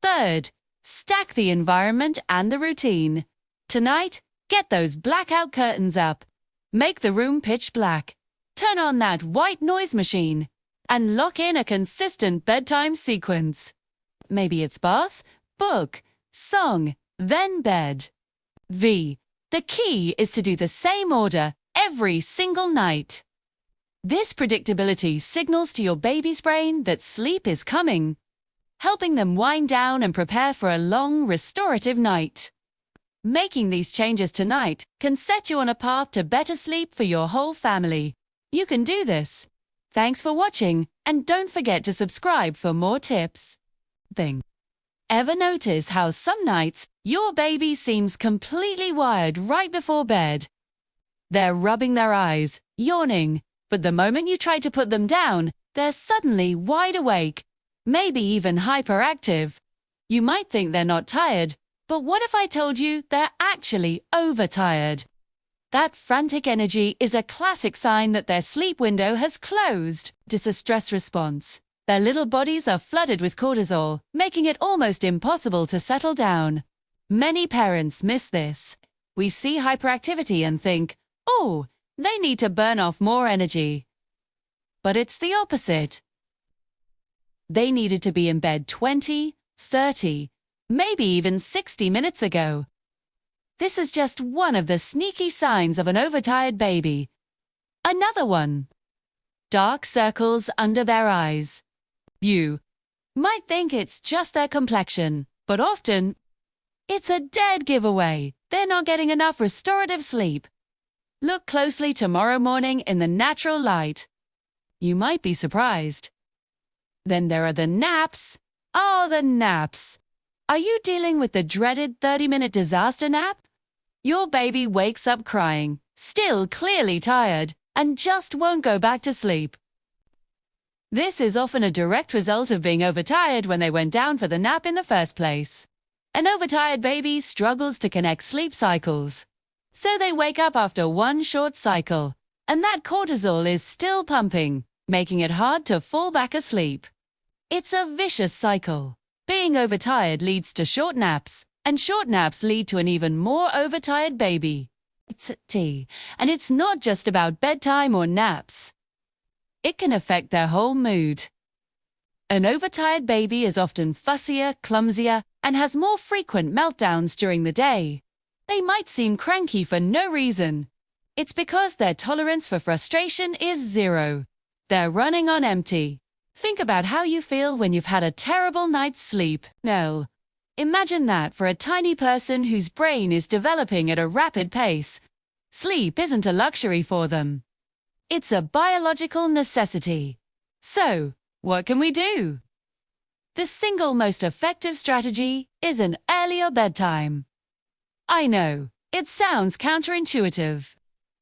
[SPEAKER 1] Third, stack the environment and the routine. Tonight, get those blackout curtains up. Make the room pitch black. Turn on that white noise machine and lock in a consistent bedtime sequence. Maybe it's bath, book, song, then bed. The key is to do the same order every single night. This predictability signals to your baby's brain that sleep is coming, helping them wind down and prepare for a long, restorative night. Making these changes tonight can set you on a path to better sleep for your whole family. You can do this. Thanks for watching, and don't forget to subscribe for more tips. Ever notice how some nights your baby seems completely wired right before bed? They're rubbing their eyes, yawning, but the moment you try to put them down, they're suddenly wide awake, maybe even hyperactive. You might think they're not tired, but what if I told you they're actually overtired? That frantic energy is a classic sign that their sleep window has closed. It's a stress response. Their little bodies are flooded with cortisol, making it almost impossible to settle down. Many parents miss this. We see hyperactivity and think, oh, they need to burn off more energy. But it's the opposite. They needed to be in bed 20, 30, maybe even 60 minutes ago. This is just one of the sneaky signs of an overtired baby. Another one. Dark circles under their eyes. You might think it's just their complexion, but often it's a dead giveaway. They're not getting enough restorative sleep. Look closely tomorrow morning in the natural light. You might be surprised. Then there are the naps. Oh, the naps. Are you dealing with the dreaded 30-minute disaster nap? Your baby wakes up crying, still clearly tired, and just won't go back to sleep. This is often a direct result of being overtired when they went down for the nap in the first place. An overtired baby struggles to connect sleep cycles. So they wake up after one short cycle, and that cortisol is still pumping, making it hard to fall back asleep. It's a vicious cycle. Being overtired leads to short naps, and short naps lead to an even more overtired baby. And it's not just about bedtime or naps. It can affect their whole mood. An overtired baby is often fussier, clumsier, and has more frequent meltdowns during the day. they might seem cranky for no reason. It's because their tolerance for frustration is zero. They're running on empty. Think about how you feel when you've had a terrible night's sleep. No. Imagine that for a tiny person whose brain is developing at a rapid pace. Sleep isn't a luxury for them. It's a biological necessity. So, what can we do? The single most effective strategy is an earlier bedtime. I know, it sounds counterintuitive.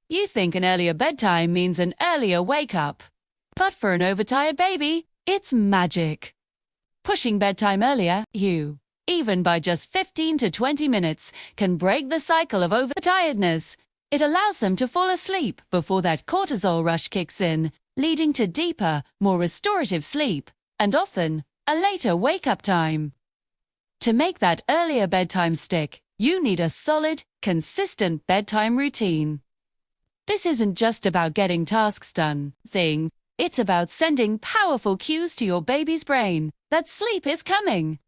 [SPEAKER 1] You think an earlier bedtime means an earlier wake-up. But for an overtired baby, it's magic. Pushing bedtime earlier, even by just 15 to 20 minutes, can break the cycle of overtiredness. It allows them to fall asleep before that cortisol rush kicks in, leading to deeper, more restorative sleep, and often a later wake-up time. To make that earlier bedtime stick, you need a solid, consistent bedtime routine. This isn't just about getting tasks done, it's about sending powerful cues to your baby's brain that sleep is coming.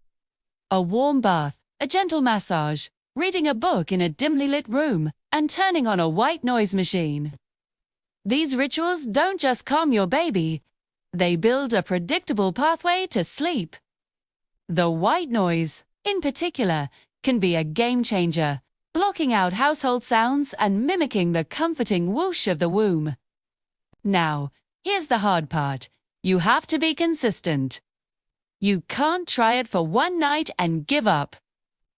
[SPEAKER 1] A warm bath, a gentle massage, reading a book in a dimly lit room, and turning on a white noise machine. These rituals don't just calm your baby, they build a predictable pathway to sleep. The white noise, in particular, can be a game changer, blocking out household sounds and mimicking the comforting whoosh of the womb. Now, here's the hard part. You have to be consistent. You can't try it for one night and give up.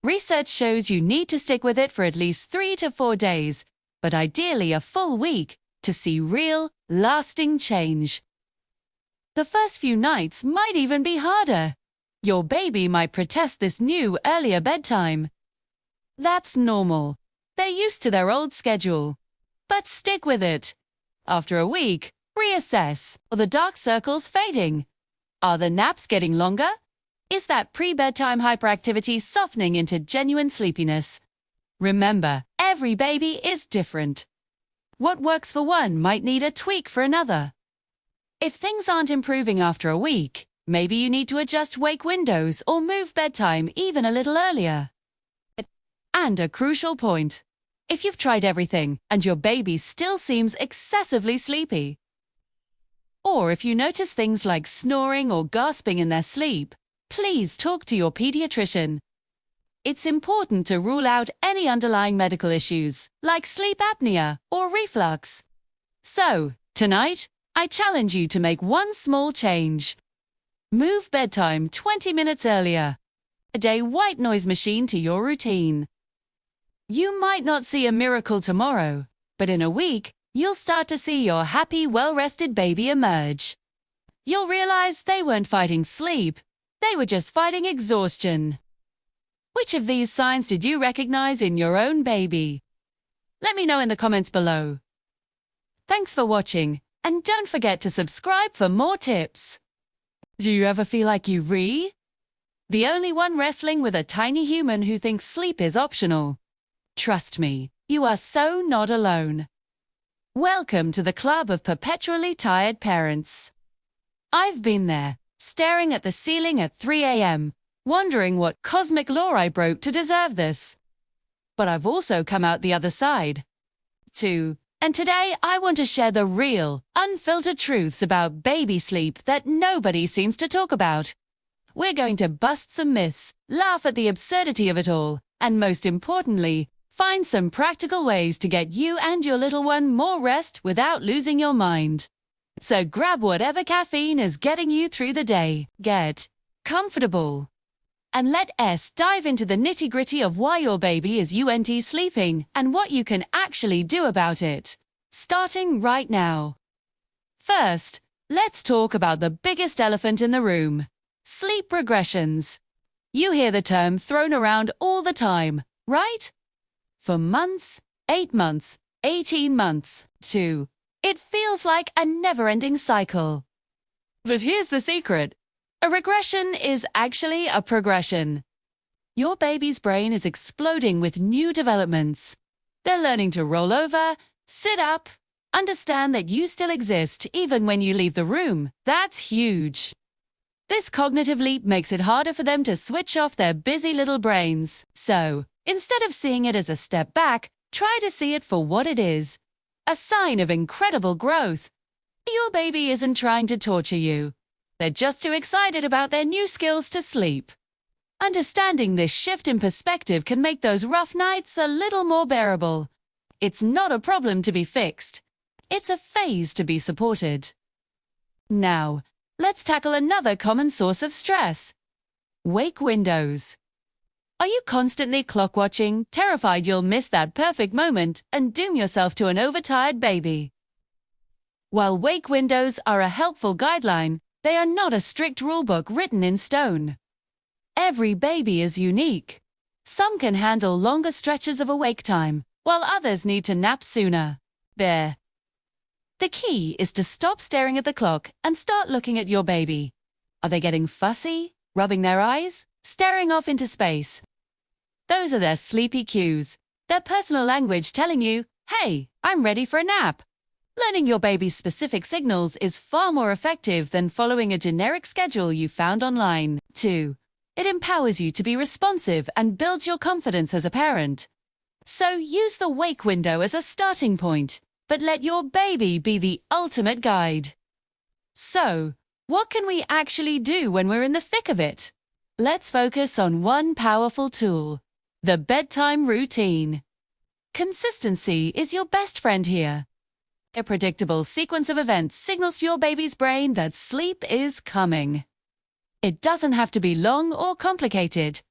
[SPEAKER 1] Research shows you need to stick with it for at least 3 to 4 days, but ideally a full week, to see real, lasting change. The first few nights might even be harder. Your baby might protest this new, earlier bedtime. That's normal. They're used to their old schedule. But stick with it. After a week, reassess. Are the dark circles fading? Are the naps getting longer? Is that pre-bedtime hyperactivity softening into genuine sleepiness? Remember, every baby is different. What works for one might need a tweak for another. If things aren't improving after a week, maybe you need to adjust wake windows or move bedtime even a little earlier. And a crucial point. If you've tried everything and your baby still seems excessively sleepy, or if you notice things like snoring or gasping in their sleep, please talk to your pediatrician. It's important to rule out any underlying medical issues, like sleep apnea or reflux. So, tonight, I challenge you to make one small change. Move bedtime 20 minutes earlier. Add a white noise machine to your routine. You might not see a miracle tomorrow, but in a week, you'll start to see your happy, well-rested baby emerge. You'll realize they weren't fighting sleep, they were just fighting exhaustion. Which of these signs did you recognize in your own baby? Let me know in the comments below. Thanks for watching, and don't forget to subscribe for more tips. Do you ever feel like the only one wrestling with a tiny human who thinks sleep is optional? Trust me, you are so not alone. Welcome to the club of perpetually tired parents. I've been there, staring at the ceiling at 3 a.m., wondering what cosmic law I broke to deserve this. But I've also come out the other side, too. And today I want to share the real, unfiltered truths about baby sleep that nobody seems to talk about. We're going to bust some myths, laugh at the absurdity of it all, and most importantly, find some practical ways to get you and your little one more rest without losing your mind. So grab whatever caffeine is getting you through the day, get comfortable, and let us dive into the nitty-gritty of why your baby is sleeping and what you can actually do about it, starting right now. First, let's talk about the biggest elephant in the room, sleep regressions. You hear the term thrown around all the time, right? For months, 8 months, 18 months, too. It feels like a never-ending cycle. But here's the secret. A regression is actually a progression. Your baby's brain is exploding with new developments. They're learning to roll over, sit up, understand that you still exist even when you leave the room. That's huge. This cognitive leap makes it harder for them to switch off their busy little brains. So, Instead of seeing it as a step back, try to see it for what it is. A sign of incredible growth. Your baby isn't trying to torture you. They're just too excited about their new skills to sleep. Understanding this shift in perspective can make those rough nights a little more bearable. It's not a problem to be fixed. It's a phase to be supported. Now, let's tackle another common source of stress. Wake windows. Are you constantly clock watching, terrified you'll miss that perfect moment and doom yourself to an overtired baby? While wake windows are a helpful guideline, they are not a strict rulebook written in stone. Every baby is unique. Some can handle longer stretches of awake time, while others need to nap sooner. The key is to stop staring at the clock and start looking at your baby. Are they getting fussy, rubbing their eyes, staring off into space? Those are their sleepy cues, their personal language telling you, hey, I'm ready for a nap. Learning your baby's specific signals is far more effective than following a generic schedule you found online. 2. It empowers you to be responsive and builds your confidence as a parent. So use the wake window as a starting point, but let your baby be the ultimate guide. So, what can we actually do when we're in the thick of it? Let's focus on one powerful tool, the bedtime routine. Consistency is your best friend here. A predictable sequence of events signals to your baby's brain that sleep is coming. It doesn't have to be long or complicated.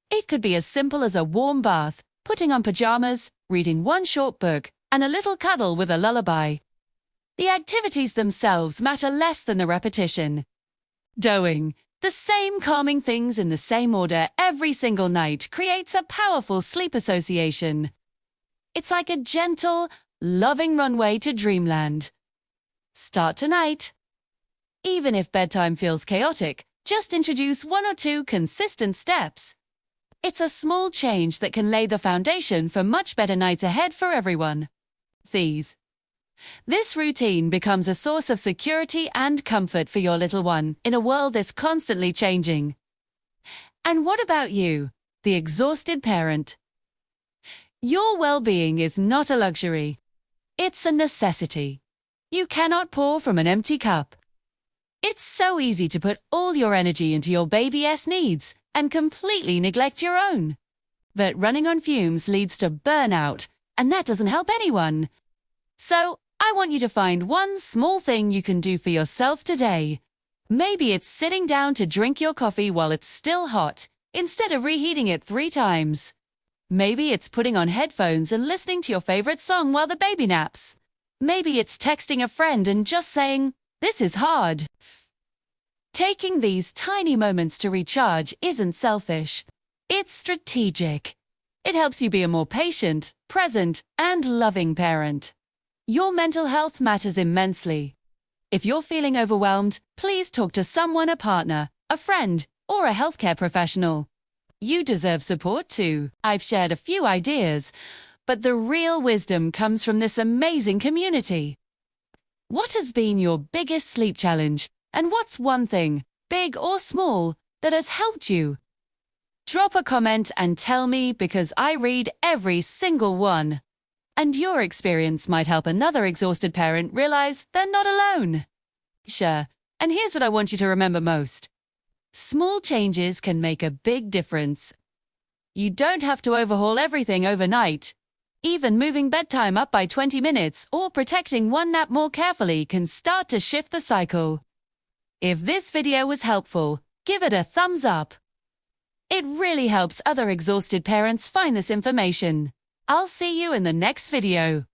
[SPEAKER 1] It could be as simple as a warm bath, putting on pajamas, reading one short book, and a little cuddle with a lullaby. The activities themselves matter less than the repetition. Doing the same calming things in the same order every single night creates a powerful sleep association. It's like a gentle, loving runway to dreamland. Start tonight. Even if bedtime feels chaotic, just introduce 1 or 2 consistent steps. It's a small change that can lay the foundation for much better nights ahead for everyone. This routine becomes a source of security and comfort for your little one in a world that's constantly changing. And what about you, the exhausted parent? Your well-being is not a luxury. It's a necessity. You cannot pour from an empty cup. It's so easy to put all your energy into your baby's needs and completely neglect your own. But running on fumes leads to burnout, and that doesn't help anyone. So, I want you to find one small thing you can do for yourself today. Maybe it's sitting down to drink your coffee while it's still hot, instead of reheating it 3 times. Maybe it's putting on headphones and listening to your favorite song while the baby naps. Maybe it's texting a friend and just saying, "This is hard." Taking these tiny moments to recharge isn't selfish. It's strategic. It helps you be a more patient, present, and loving parent. Your mental health matters immensely. If you're feeling overwhelmed, please talk to someone, a partner, a friend, or a healthcare professional. You deserve support too. I've shared a few ideas, but the real wisdom comes from this amazing community. What has been your biggest sleep challenge, and what's one thing, big or small, that has helped you? Drop a comment and tell me, because I read every single one. And your experience might help another exhausted parent realize they're not alone. Sure, and here's what I want you to remember most. Small changes can make a big difference. You don't have to overhaul everything overnight. Even moving bedtime up by 20 minutes or protecting one nap more carefully can start to shift the cycle. If this video was helpful, give it a thumbs up. It really helps other exhausted parents find this information. I'll see you in the next video.